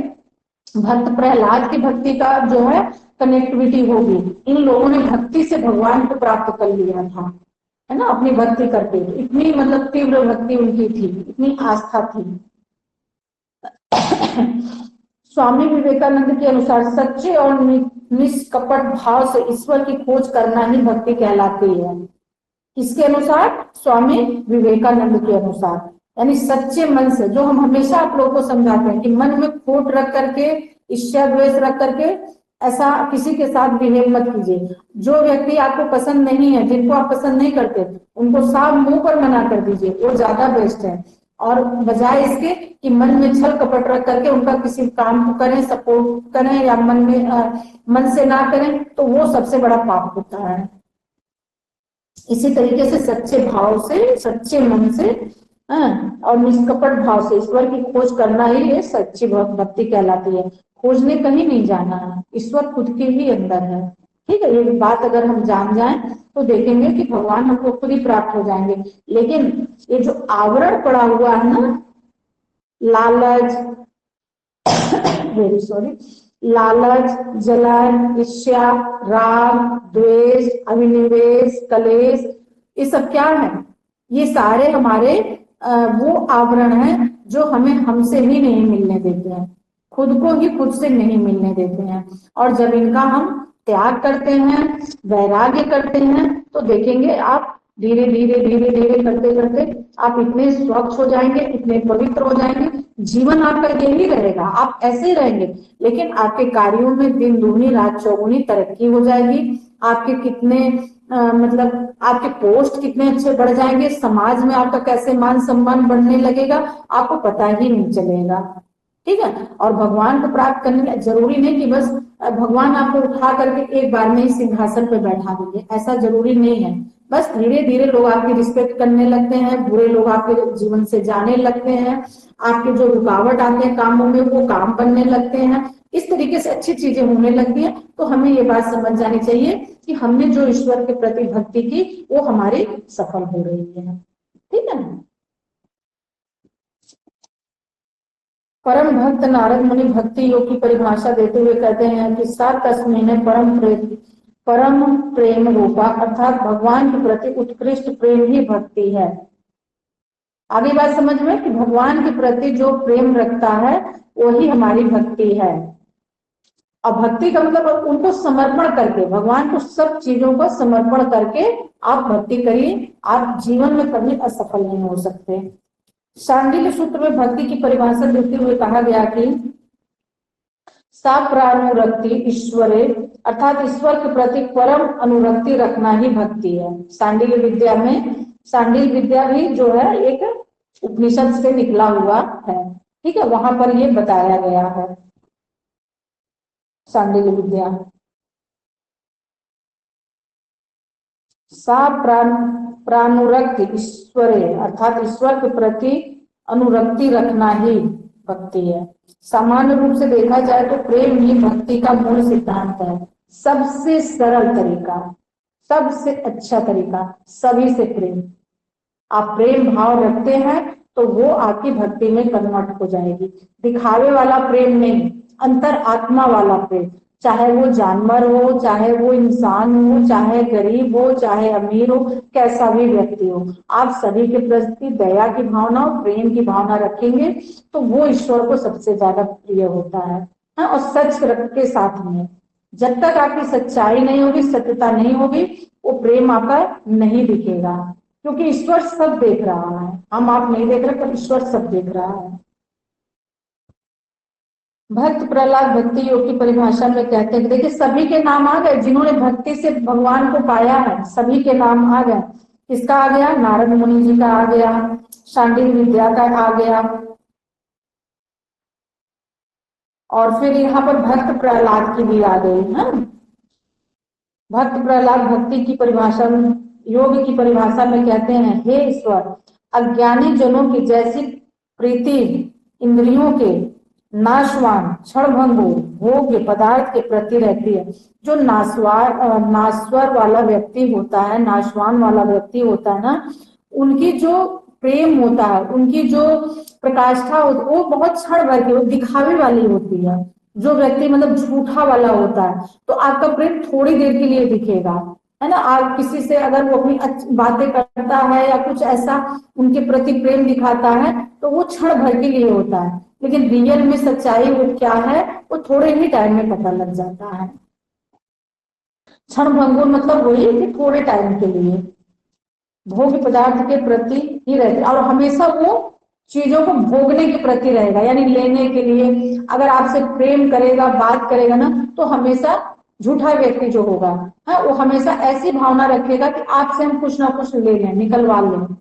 भक्त प्रहलाद की भक्ति का जो है कनेक्टिविटी होगी। इन लोगों ने भक्ति से भगवान को प्राप्त कर लिया था, है ना, अपनी भक्ति करते। इतनी मतलब तीव्र भक्ति उनकी थी, इतनी आस्था थी। स्वामी विवेकानंद के अनुसार सच्चे और निष्कपट भाव से ईश्वर की खोज करना ही भक्ति कहलाती है। किसके अनुसार? स्वामी विवेकानंद के अनुसार। यानी सच्चे मन से, जो हम हमेशा आप लोगों को समझाते हैं कि मन में खोट रख करके, ईर्ष्या द्वेष रख करके ऐसा किसी के साथ बिहेव मत कीजिए। जो व्यक्ति आपको पसंद नहीं है, जिनको आप पसंद नहीं करते, उनको साफ मुंह पर मना कर दीजिए, वो ज्यादा बेस्ट है। और बजाय इसके कि मन में छल कपट रख करके उनका किसी काम को करें, सपोर्ट करें, या मन से ना करें, तो वो सबसे बड़ा पाप होता है। इसी तरीके से सच्चे भाव से, सच्चे मन से और निष्कपट भाव से ईश्वर की खोज करना ही ये सच्ची भक्ति कहलाती है। खोजने कहीं नहीं जाना है, ईश्वर खुद के ही अंदर है। ठीक है, ये बात अगर हम जान जाएं तो देखेंगे कि भगवान हमको खुद ही प्राप्त हो जाएंगे। लेकिन ये जो आवरण पड़ा हुआ है ना, लालच, वेरी सॉरी, लालच, जलन, ईर्ष्या, राग, द्वेष, अभिनिवेश, कलेश, ये सब क्या है? ये सारे हमारे वो आवरण हैं जो हमें हमसे ही नहीं मिलने देते हैं, खुद को ही खुद से नहीं मिलने देते हैं। और जब इनका हम त्याग करते हैं, वैराग्य करते हैं, तो देखेंगे आप धीरे धीरे धीरे धीरे करते करते आप इतने स्वच्छ हो जाएंगे, इतने पवित्र हो जाएंगे। जीवन आपका यही रहेगा, आप ऐसे ही रहेंगे, लेकिन आपके कार्यों में दिन दूनी रात चौगुनी तरक्की हो जाएगी। आपके कितने मतलब आपके पोस्ट कितने अच्छे बढ़ जाएंगे, समाज में आपका कैसे मान सम्मान बढ़ने लगेगा, आपको पता ही नहीं चलेगा। ठीक है, और भगवान को प्राप्त करने जरूरी नहीं कि बस भगवान आपको उठा करके एक बार में ही सिंहासन पे बैठा देंगे, ऐसा जरूरी नहीं है। बस धीरे धीरे लोग आपकी रिस्पेक्ट करने लगते हैं, बुरे लोग आपके जीवन से जाने लगते हैं, आपके जो रुकावट आते हैं कामों में वो काम बनने लगते हैं, इस तरीके से अच्छी चीजें होने लगती हैं। तो हमें ये बात समझ जानी चाहिए कि हमने जो ईश्वर के प्रति भक्ति की वो हमारी सफल हो रही है। ठीक है ना। परम भक्त नारद मुनि भक्ति योग की परिभाषा देते हुए कहते हैं कि सा तस्मीन परम प्रेम रूपा, अर्थात भगवान के प्रति उत्कृष्ट प्रेम ही भक्ति है। आगे बात समझ में कि भगवान के प्रति जो प्रेम रखता है वही हमारी भक्ति है। अब भक्ति का मतलब उनको समर्पण करके, भगवान को सब चीजों का समर्पण करके आप भक्ति करिए, आप जीवन में कभी असफल नहीं हो सकते। शांडिल्य सूत्र में भक्ति की परिभाषा देते हुए कहा गया कि सा प्रानुरक्ति ईश्वरे, अर्थात ईश्वर के प्रति परम अनुरक्ति रखना ही भक्ति है। शांडिल्य विद्या में, शांडिल्य विद्या भी जो है एक उपनिषद से निकला हुआ है। ठीक है, वहां पर ये बताया गया है शांडिल्य विद्या। सा प्रानुरक्ति ईश्वरे, अर्थात ईश्वर के प्रति अनुरक्ति रखना ही भक्ति है। सामान्य रूप से देखा जाए तो प्रेम ही भक्ति का मूल सिद्धांत है। सबसे सरल तरीका, सबसे अच्छा तरीका, सभी से प्रेम। आप प्रेम भाव रखते हैं तो वो आपकी भक्ति में कन्वर्ट हो जाएगी। दिखावे वाला प्रेम नहीं, अंतर आत्मा वाला प्रेम, चाहे वो जानवर हो, चाहे वो इंसान हो, चाहे गरीब हो, चाहे अमीर हो, कैसा भी व्यक्ति हो, आप सभी के प्रति दया की भावना और प्रेम की भावना रखेंगे तो वो ईश्वर को सबसे ज्यादा प्रिय होता है। और सच के साथ में, जब तक आपकी सच्चाई नहीं होगी, सत्यता नहीं होगी, वो प्रेम आपका नहीं दिखेगा, क्योंकि ईश्वर सब देख रहा है। हम आप नहीं देख रहे पर ईश्वर सब देख रहा है। भक्त प्रहलाद भक्ति योग की परिभाषा में कहते हैं, देखिए सभी के नाम आ गए जिन्होंने भक्ति से भगवान को पाया है, सभी के नाम आ गए। किसका आ गया? नारद मुनि जी का आ गया, शांडिल्य विद्या का आ गया, और फिर यहाँ पर भक्त प्रहलाद की भी आ गई है। भक्त प्रहलाद भक्ति की परिभाषा में, योग की परिभाषा में कहते हैं, हे ईश्वर, अज्ञानी जनों की जैसी प्रीति इंद्रियों के नाशवान क्षणभंगु भोग्य पदार्थ के प्रति रहती है। जो नाश्वर वाला व्यक्ति होता है, नाशवान वाला व्यक्ति होता है ना, उनकी जो प्रेम होता है, उनकी जो प्रकाष्ठा होती है वो बहुत क्षण भर की, वो दिखावे वाली होती है। जो व्यक्ति मतलब झूठा वाला होता है तो आपका प्रेम थोड़ी देर के लिए दिखेगा, है ना। आप किसी से अगर वो अपनी बातें करता है या कुछ ऐसा उनके प्रति प्रेम दिखाता है तो वो क्षण भर के लिए होता है, लेकिन रियल में सच्चाई वो क्या है वो थोड़े ही टाइम में पता लग जाता है। क्षण भंगुर मतलब वही कि थोड़े टाइम के लिए भोग पदार्थ के प्रति ही रहते, और हमेशा वो चीजों को भोगने के प्रति रहेगा, यानी लेने के लिए। अगर आपसे प्रेम करेगा, बात करेगा ना, तो हमेशा झूठा व्यक्ति जो होगा, हाँ, वो हमेशा ऐसी भावना रखेगा कि आपसे हम कुछ ना कुछ ले लें, निकलवा लें,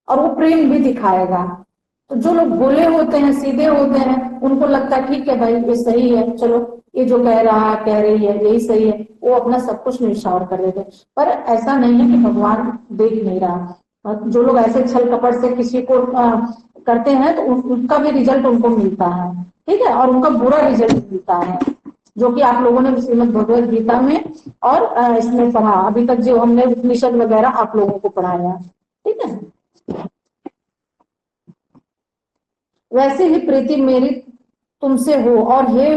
और वो प्रेम भी दिखाएगा। तो जो लोग भोले होते हैं, सीधे होते हैं, उनको लगता है ठीक है भाई ये सही है, चलो ये जो कह रहा है कह रही है यही सही है, वो अपना सब कुछ निछावर कर देते। पर ऐसा नहीं है कि भगवान देख नहीं रहा। जो लोग ऐसे छल कपट से किसी को करते हैं तो उनका भी रिजल्ट उनको मिलता है, ठीक है, और उनका बुरा रिजल्ट मिलता है, जो कि आप लोगों ने श्रीमद् भगवद गीता में और इसमें पढ़ा, अभी तक जो हमने उपनिषद वगैरह आप लोगों को पढ़ाया, ठीक है। वैसे ही प्रीति मेरी तुमसे हो, और हे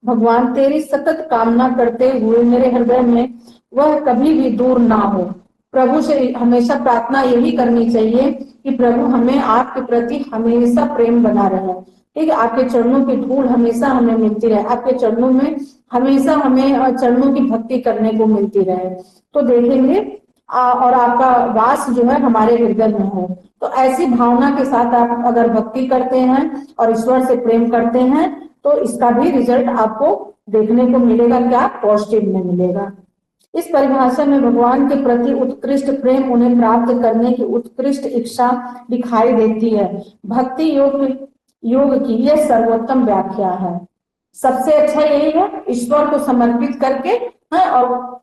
भगवान तेरी सतत कामना करते हुए मेरे हृदय में वह कभी भी दूर ना हो। प्रभु से हमेशा प्रार्थना यही करनी चाहिए कि प्रभु हमें आपके प्रति हमेशा प्रेम बना रहे, ठीक है, आपके चरणों की धूल हमेशा हमें मिलती रहे, आपके चरणों में हमेशा हमें चरणों की भक्ति करने को मिलती रहे, तो देखेंगे और आपका वास जो है हमारे हृदय में हो। तो ऐसी भावना के साथ आप अगर भक्ति करते हैं और ईश्वर से प्रेम करते हैं तो इसका भी रिजल्ट आपको देखने को मिलेगा, क्या? पॉजिटिव में मिलेगा। इस परिभाषा में भगवान के प्रति उत्कृष्ट प्रेम उन्हें प्राप्त करने की उत्कृष्ट इच्छा दिखाई देती है। भक्ति योग की यह सर्वोत्तम व्याख्या है। सबसे अच्छा यही है, ईश्वर को समर्पित करके, और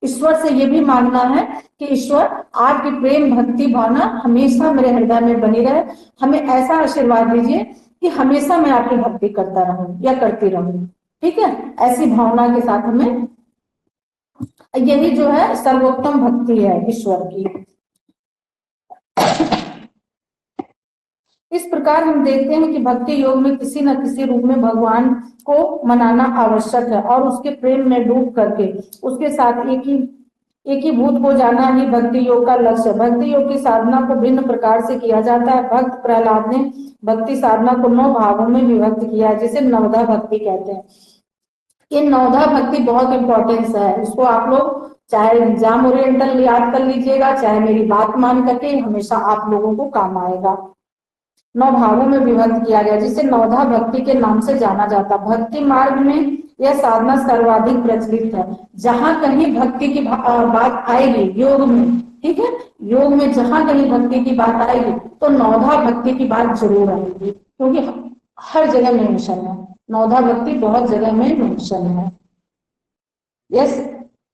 ईश्वर से ये भी मांगना है कि ईश्वर आपकी प्रेम भक्ति भावना हमेशा मेरे हृदय में बनी रहे, हमें ऐसा आशीर्वाद दीजिए कि हमेशा मैं आपकी भक्ति करता रहूं या करती रहूं। ठीक है, ऐसी भावना के साथ हमें, यही जो है सर्वोत्तम भक्ति है ईश्वर की। इस प्रकार हम देखते हैं कि भक्ति योग में किसी न किसी रूप में भगवान को मनाना आवश्यक है और उसके प्रेम में डूब करके उसके साथ एक ही भूत हो जाना ही भक्ति योग का लक्ष्य है। भक्ति योग की साधना को भिन्न प्रकार से किया जाता है। भक्त प्रहलाद ने भक्ति साधना को 9 भागों में विभक्त किया है, जिसे नवधा भक्ति कहते हैं। ये नवधा भक्ति बहुत इंपॉर्टेंस है, इसको आप लोग चाहे एग्जाम ओरिएंटल याद कर लीजिएगा, चाहे मेरी बात मान करके, हमेशा आप लोगों को काम आएगा। 9 भागों में विभक्त किया गया, जिसे नवधा भक्ति के नाम से जाना जाता। भक्ति मार्ग में यह साधना सर्वाधिक प्रचलित है। जहां कहीं भक्ति की बात आएगी योग में, ठीक है, योग में जहां कहीं भक्ति की बात आएगी तो नवधा भक्ति की बात जरूर आएगी, क्योंकि हर जगह मेंशन है, नवधा भक्ति बहुत जगह में मेंशन है। यस,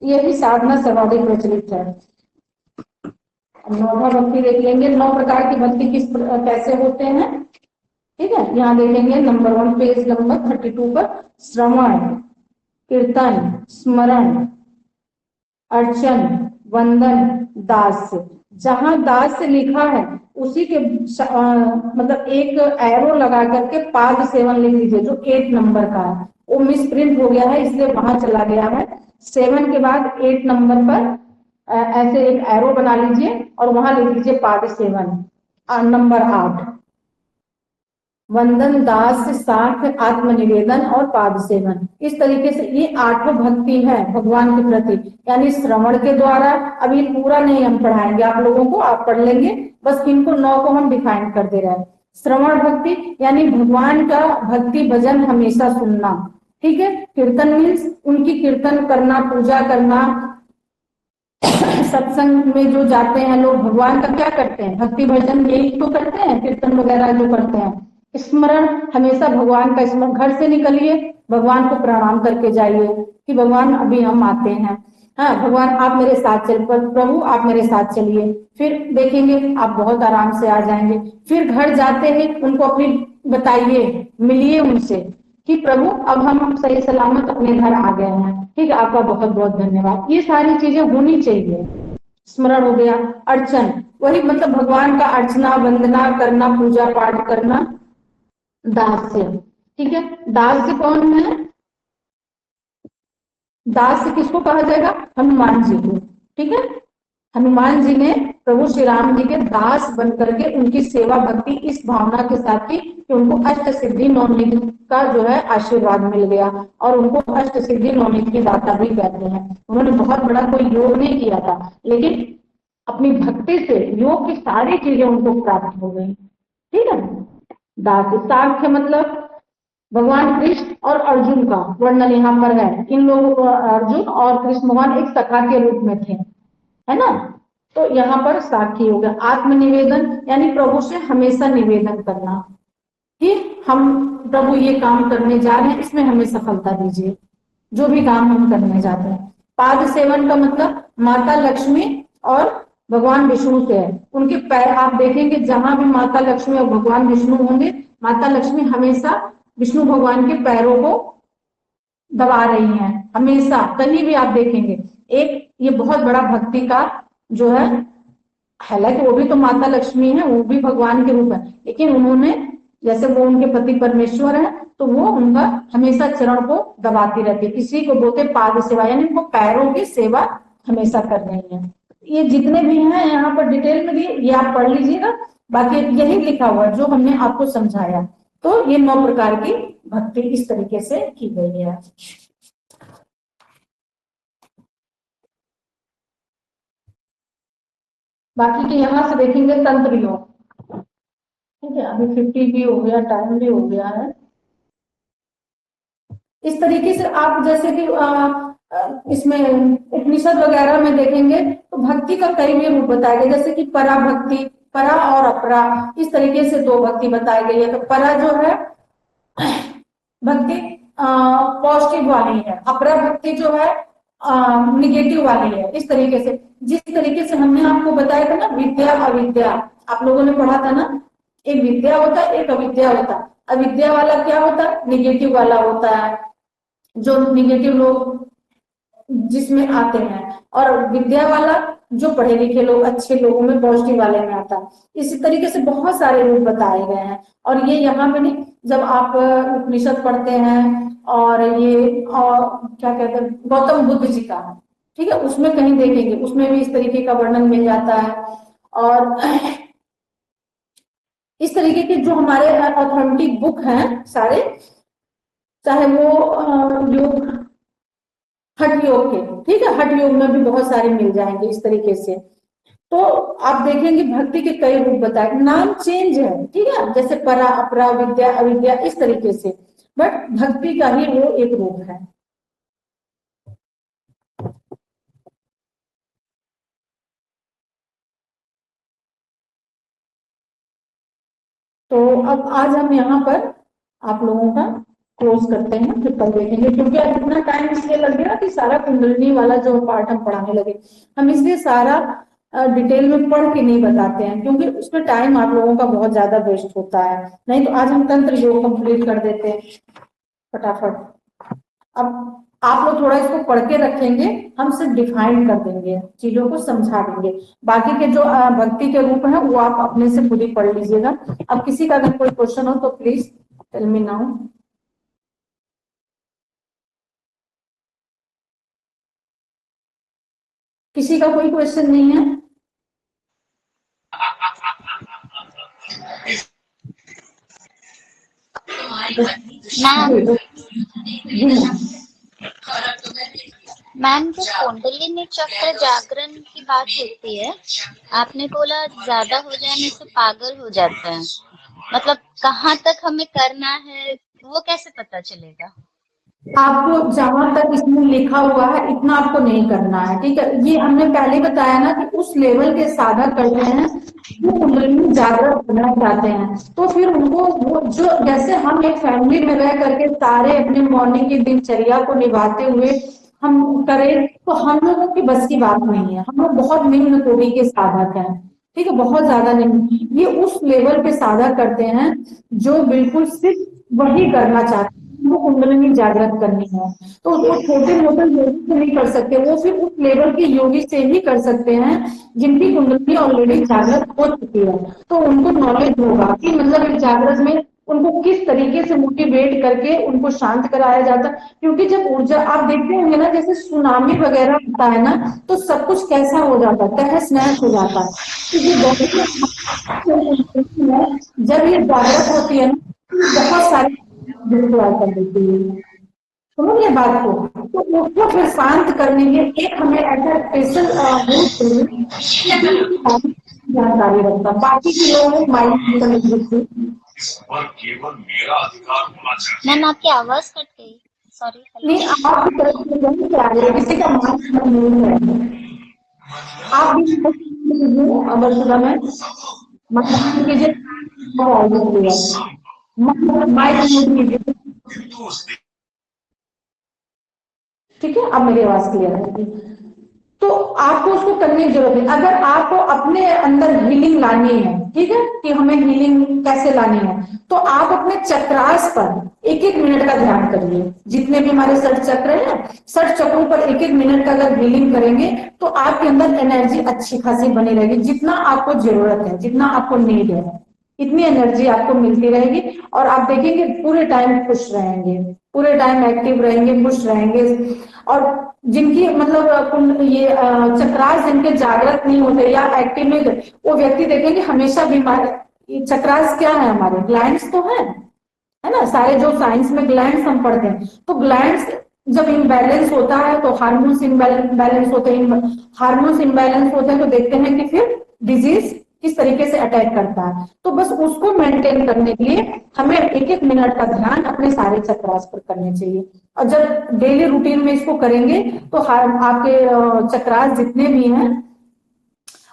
यही साधना सर्वाधिक प्रचलित है। नवधा भक्ति देख लेंगे, 9 प्रकार की भक्ति कैसे होते हैं। ठीक है, यहाँ देखेंगे नंबर 1 पेज नंबर 32 पर, श्रवण, कीर्तन, स्मरण, अर्चन, वंदन, दास। जहां दास से लिखा है उसी के मतलब एक एरो लगा करके पाद सेवन लिख लीजिए, जो 8 नंबर का है। वो मिस प्रिंट हो गया है इसलिए वहां चला गया है। 7 के बाद 8 नंबर पर ऐसे एक एरो बना लीजिए और वहां लिख लीजिए पाद सेवन। नंबर 8 वंदन, दास, साख, आत्मनिवेदन और पाद सेवन। इस तरीके से ये 8 भक्ति है भगवान के प्रति, यानी श्रवण के द्वारा। अभी पूरा नहीं हम पढ़ाएंगे आप लोगों को, आप पढ़ लेंगे, बस इनको 9 को हम डिफाइन कर दे रहे हैं। श्रवण भक्ति यानी भगवान का भक्ति भजन हमेशा सुनना। ठीक है, कीर्तन मीन्स उनकी कीर्तन करना, पूजा करना। सत्संग में जो जाते हैं लोग भगवान का क्या करते हैं, भक्ति भजन यही तो करते हैं, कीर्तन वगैरह जो करते हैं। स्मरण, हमेशा भगवान का स्मरण, घर से निकलिए भगवान को प्रणाम करके जाइए कि भगवान अभी हम आते हैं, हाँ भगवान आप मेरे साथ चल, प्रभु आप मेरे साथ चलिए। फिर देखेंगे आप बहुत आराम से आ जाएंगे। फिर घर जाते हैं उनको अपनी बताइए, मिलिए उनसे कि प्रभु अब हम सही सलामत अपने घर आ गए हैं। ठीक है, आपका बहुत बहुत धन्यवाद। ये सारी चीजें होनी चाहिए। स्मरण हो गया। अर्चन, वही मतलब भगवान का अर्चना वंदना करना, पूजा पाठ करना। दास्य, ठीक है, दास्य कौन है, दास्य किसको कहा जाएगा, हनुमान जी को। ठीक है, हनुमान जी ने प्रभु श्री राम जी के दास बन करके उनकी सेवा भक्ति इस भावना के साथ की कि उनको अष्ट सिद्धि नवनीत का जो है आशीर्वाद मिल गया, और उनको अष्ट सिद्धि नवनीत की दाता भी कहते हैं। उन्होंने बहुत बड़ा कोई योग नहीं किया था, लेकिन अपनी भक्ति से योग की सारी चीजें उनको प्राप्त हो गई। ठीक है, दास। साख्य मतलब भगवान कृष्ण और अर्जुन का वर्णन यहाँ पर है। इन लोगों, अर्जुन और कृष्ण भगवान एक सखा के रूप में थे, है ना, तो यहाँ पर साखी हो गया। आत्मनिवेदन यानी प्रभु से हमेशा निवेदन करना कि हम प्रभु ये काम करने जा रहे हैं, इसमें हमें सफलता दीजिए, जो भी काम हम करने जाते हैं। पाद सेवन का मतलब माता लक्ष्मी और भगवान विष्णु से है। उनके पैर आप देखेंगे, जहां भी माता लक्ष्मी और भगवान विष्णु होंगे, माता लक्ष्मी हमेशा विष्णु भगवान के पैरों को दबा रही हैं, हमेशा कहीं भी आप देखेंगे। एक ये बहुत बड़ा भक्ति का जो है, हालांकि वो भी तो माता लक्ष्मी है, वो भी भगवान के रूप है, लेकिन उन्होंने, जैसे वो उनके पति परमेश्वर है, तो वो उनका हमेशा चरण को दबाती रहती है। इसी को बोलते पाद सेवा, यानी उनको पैरों की सेवा हमेशा कर रही है। ये जितने भी हैं यहाँ पर डिटेल में दिए, ये आप पढ़ लीजिएगा, बाकी यही लिखा हुआ जो हमने आपको समझाया। तो ये 9 प्रकार की भक्ति इस तरीके से की गई है। बाकी के यहाँ से देखेंगे तंत्र योग। ठीक है, अभी 50 भी हो गया, टाइम भी हो गया है। इस तरीके से आप जैसे कि इसमें उपनिषद वगैरह में देखेंगे तो भक्ति का कई भी रूप बताया गया, जैसे कि परा भक्ति, परा और अपरा, इस तरीके से 2 भक्ति बताई गई है। तो परा जो है भक्ति पॉजिटिव वाली है, अपरा भक्ति जो है निगेटिव वाली है। इस तरीके से, जिस तरीके से हमने आपको बताया था ना, विद्या अविद्या, आप लोगों ने पढ़ा था ना, एक विद्या होता है, एक अविद्या होता है। अविद्या वाला क्या होता है? निगेटिव वाला होता है, जो निगेटिव लोग जिसमें आते हैं, और विद्या वाला जो पढ़े लिखे लोग, अच्छे लोगों में, पॉजिटिव वाले में आता है। इसी तरीके से बहुत सारे रूप बताए गए हैं। और ये यहाँ पे नहीं, जब आप उपनिषद पढ़ते हैं और ये और क्या कहते हैं, गौतम बुद्ध जी का, ठीक है, उसमें कहीं देखेंगे, उसमें भी इस तरीके का वर्णन मिल जाता है। और इस तरीके के जो हमारे ऑथेंटिक बुक हैं सारे, चाहे वो योग, हठ योग के, ठीक है, हठ योग में भी बहुत सारे मिल जाएंगे इस तरीके से। तो आप देखेंगे भक्ति के कई रूप बताए, नाम चेंज है, ठीक है, जैसे परा, अपरा, विद्या, अविद्या, इस तरीके से, बट भक्ति का ही वो एक रूप है। तो अब आज हम यहाँ पर आप लोगों का क्लोज करते हैं, फिर कल देखेंगे, क्योंकि आज इतना टाइम इसलिए लग गया कि सारा कुंडलिनी वाला जो पार्ट हम पढ़ाने लगे, हम इसलिए सारा डिटेल में पढ़ के नहीं बताते हैं, क्योंकि उसमें टाइम आप लोगों का बहुत ज्यादा वेस्ट होता है। नहीं तो आज हम तंत्र योग कंप्लीट कर देते हैं फटाफट। अब आप लोग थोड़ा इसको पढ़ के रखेंगे, हम सिर्फ डिफाइन कर देंगे, चीजों को समझा देंगे। बाकी के जो भक्ति के रूप है वो आप अपने से खुद ही पढ़ लीजिएगा। अब किसी का अगर कोई क्वेश्चन हो तो प्लीज टेल मी नाउ। किसी का कोई क्वेश्चन नहीं है? मैम, जो कुंडलिनी चक्र जागरण की बात होती है, आपने बोला ज्यादा हो जाने से पागल हो जाते हैं, मतलब कहाँ तक हमें करना है वो कैसे पता चलेगा? आपको जहां तक इसमें लिखा हुआ है इतना आपको नहीं करना है, ठीक है। ये हमने पहले बताया ना कि उस लेवल के साधक करते हैं जो कुंडलिनी जागृत करना चाहते हैं, तो फिर उनको वो जो, जैसे हम एक फैमिली में रह करके सारे अपने मॉर्निंग की दिनचर्या को निभाते हुए हम करें, तो हम लोगों की बस की बात नहीं है। हम लोग बहुत निम्न कोटि के साधक हैं, ठीक है, बहुत ज्यादा निम्न। ये उस लेवल पे साधक करते हैं जो बिल्कुल सिर्फ वही करना चाहते हैं, वो कुंडलिनी जागृत करनी है। तो वो छोटे मोटे योगी से नहीं कर सकते, वो फिर उस लेवल के योगी से ही कर सकते हैं जिनकी कुंडलिनी ऑलरेडी जागृत हो चुकी है। तो उनको नॉलेज होगा कि मतलब एक जागृत में उनको किस तरीके से मोटिवेट करके उनको शांत कराया जाता है। क्योंकि जब ऊर्जा आप देखते होंगे ना, जैसे सुनामी वगैरह होता है ना, तो सब कुछ कैसा हो जाता है, तहस नहस हो जाता है। तो ये जब ये जागृत होती है ना, बहुत सारी डिस्ट्रॉय कर देती है, समझिए बात को। तो उसको फिर शांत करने में एक हमें ऐसा स्पेशल जानकारी रखता, बाकी के लोग माइंड और केवल मेरा अधिकार होना चाहिए। मैम, आपकी आवाज कट गई, सॉरी। नहीं, आप किसी का नहीं है, आप भी अगर सुधा में मतलब कीजिए, माइक कीजिए, ठीक है। अब मेरी आवाज क्लियर है, तो आपको उसको करने की जरूरत नहीं। अगर आपको अपने अंदर हीलिंग लानी है, ठीक है, कि हमें हीलिंग कैसे लानी है, तो आप अपने चक्रास पर एक एक मिनट का ध्यान करिए। जितने भी हमारे 60 चक्र हैं, 60 चक्रों पर एक एक मिनट का अगर हीलिंग करेंगे तो आपके अंदर एनर्जी अच्छी खासी बनी रहेगी। जितना आपको जरूरत है, जितना आपको नीड है, इतनी एनर्जी आपको मिलती रहेगी। और आप देखेंगे पूरे टाइम खुश रहेंगे, पूरे टाइम एक्टिव रहेंगे, खुश रहेंगे। और जिनकी मतलब ये चक्रास जिनके जागृत नहीं होते या एक्टिव नहीं होते, वो व्यक्ति देखेंगे हमेशा बीमार। चक्रास क्या है? हमारे ग्लैंड्स तो है ना, सारे जो साइंस में ग्लैंड्स हम पढ़ते हैं, तो ग्लैंड्स जब इम्बैलेंस होता है तो हार्मोन्स इम्बैलेंस होते हैं, हार्मोन्स इम्बैलेंस होते हैं तो देखते हैं कि फिर डिजीज किस तरीके से अटैक करता है। तो बस उसको मेंटेन करने के लिए हमें एक एक मिनट का ध्यान अपने सारे चक्रास पर करने चाहिए। और जब डेली रूटीन में इसको करेंगे तो आपके चक्रास जितने भी हैं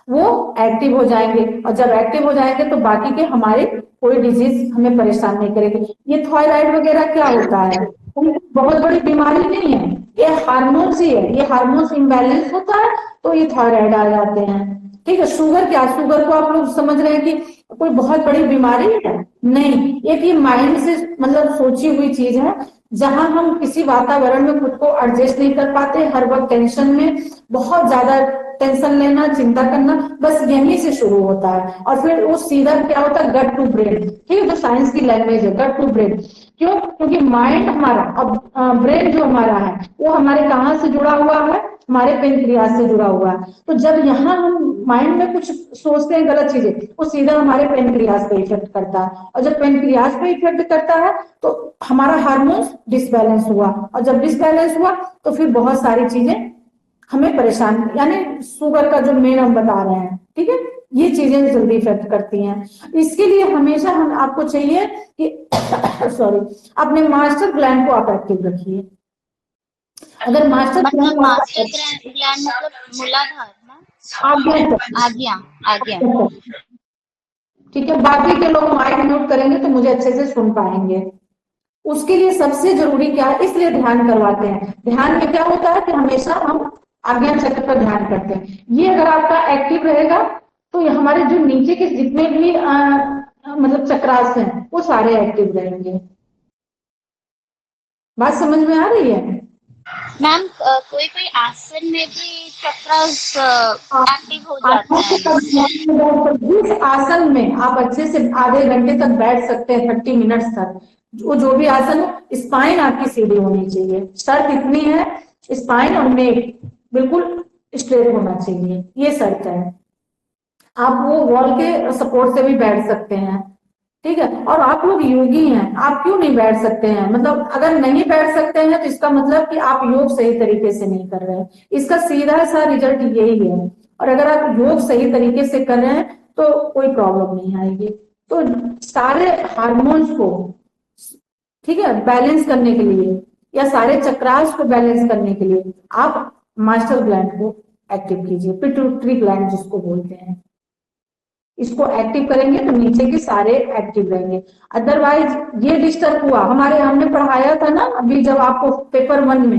वो एक्टिव हो जाएंगे। और जब एक्टिव हो जाएंगे तो बाकी के हमारे कोई डिजीज हमें परेशान नहीं करेगी। ये थायराइड वगैरह क्या होता है? बहुत बड़ी बीमारी नहीं है, ये हार्मोन्स ही है, ये हार्मोन्स इम्बैलेंस होता है तो ये थायराइड आ जाते हैं। ठीक है, शुगर क्या, शुगर को आप लोग समझ रहे हैं कि कोई बहुत बड़ी बीमारी है, नहीं, एक ये माइंड से मतलब सोची हुई चीज है, जहां हम किसी वातावरण में खुद को एडजस्ट नहीं कर पाते, हर वक्त टेंशन में, बहुत ज्यादा टेंशन लेना, चिंता करना, बस यहीं से शुरू होता है। और फिर वो सीधा क्या होता है, गट टू ब्रेन। ठीक है, जो साइंस की लैंग्वेज है, गट टू ब्रेन। क्यों? क्योंकि माइंड हमारा, अब ब्रेन जो हमारा है वो हमारे कहाँ से जुड़ा हुआ है, हमारे पेनक्रियास से जुड़ा हुआ है। तो जब यहाँ हम माइंड में कुछ सोचते हैं गलत चीजें, वो सीधा हमारे पेनक्रियास पे इफेक्ट करता है, और जब पेनक्रियास पे इफेक्ट करता है तो हमारा हार्मोन्स डिसबैलेंस हुआ, और जब डिसबैलेंस हुआ तो फिर बहुत सारी चीजें हमें परेशान, यानी शुगर का जो मेन हम बता रहे हैं, ठीक है, ये चीजें जल्दी इफेक्ट करती हैं। इसके लिए हमेशा हम आपको चाहिए कि सॉरी, अपने मास्टर ग्लैंड को आप एक्टिव रखिए। अगर मास्टर मतलब ग्लैंड मास्टर ग्लैंड मतलब मूलाधार ना, आज्ञा आज्ञा। ठीक है, बाकी के लोग माइक म्यूट करेंगे तो मुझे अच्छे से सुन पाएंगे। उसके लिए सबसे जरूरी क्या है, इसलिए ध्यान करवाते हैं। ध्यान में क्या होता है कि हमेशा हम आज्ञा चक्र पर ध्यान करते हैं। ये अगर आपका एक्टिव रहेगा तो ये हमारे जो नीचे के जितने भी मतलब चक्रास हैं वो सारे एक्टिव रहेंगे। बात समझ में आ रही है? मैम कोई कोई आसन में भी चक्रास एक्टिव हो जाते हैं। जिस आसन में आप अच्छे से आधे घंटे तक बैठ सकते हैं, 30 मिनट्स तक, जो भी आसन हो, स्पाइन आपकी सीधी होनी चाहिए, शर्त इतनी है, स्पाइन और नेक बिल्कुल स्ट्रेट होना चाहिए, ये शर्त है। आप वो वॉल के सपोर्ट से भी बैठ सकते हैं, ठीक है। और आप लोग योगी हैं, आप क्यों नहीं बैठ सकते हैं, मतलब अगर नहीं बैठ सकते हैं तो इसका मतलब कि आप योग सही तरीके से नहीं कर रहे हैं, इसका सीधा सा रिजल्ट यही है। और अगर आप योग सही तरीके से कर रहे हैं तो कोई प्रॉब्लम नहीं आएगी। तो सारे हार्मोन्स को, ठीक है, बैलेंस करने के लिए, या सारे चक्रास को बैलेंस करने के लिए आप मास्टर ग्लैंड को एक्टिव कीजिए, पिट्यूटरी ग्लैंड जिसको बोलते हैं, इसको एक्टिव करेंगे तो नीचे के सारे एक्टिव रहेंगे। अदरवाइज ये डिस्टर्ब हुआ, हमने पढ़ाया था ना अभी, जब आपको पेपर 1 में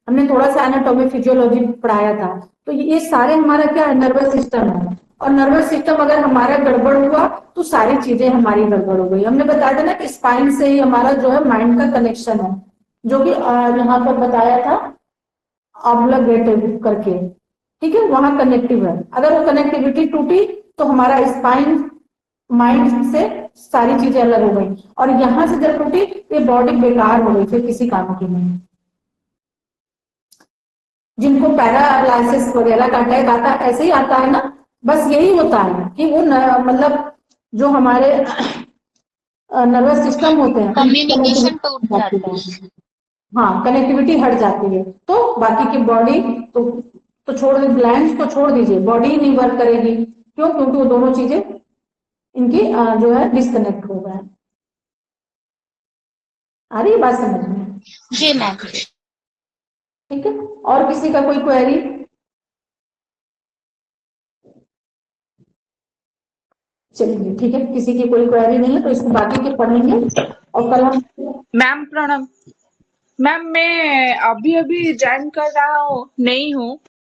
हमने थोड़ा सा एनाटॉमी फिजियोलॉजी पढ़ाया था, तो ये सारे हमारा क्या है, नर्वस सिस्टम है। और नर्वस सिस्टम अगर हमारा गड़बड़ हुआ तो सारी चीजें हमारी गड़बड़ हो गई। हमने बताया था ना कि स्पाइन से ही हमारा जो है माइंड का कनेक्शन है, जो कि यहाँ पर बताया था ऑब्लिगेटिव करके, ठीक है, वहां कनेक्टिव है। अगर वो कनेक्टिविटी टूटी तो हमारा स्पाइन माइंड से सारी चीजें अलग हो गई, और यहां से जब टूटी ये बॉडी बेकार हो गई, फिर किसी काम की नहीं। जिनको पैरालाइसिस वगैरह का अटैक आता है, ऐसे ही आता है ना, बस यही होता है कि वो मतलब जो हमारे नर्वस सिस्टम होते हैं, कम्युनिकेशन टूट जाता है। हाँ, कनेक्टिविटी हट जाती है, तो बाकी की बॉडी तो छोड़ दे, ग्लैंड्स को छोड़ दीजिए, बॉडी नहीं वर्क करेगी। क्यों? क्योंकि वो दोनों चीजें इनकी जो है डिस्कनेक्ट हो गए। आ रही है बात समझ में? जी मैम। ठीक है, और किसी का कोई क्वेरी? चलिए ठीक है, किसी की कोई क्वेरी नहीं है तो इसको बाकी के पढ़ेंगे, और कल हम। मैम प्रणाम। मैम मैं अभी अभी ज्वाइन कर रहा हूँ, नहीं हूँ,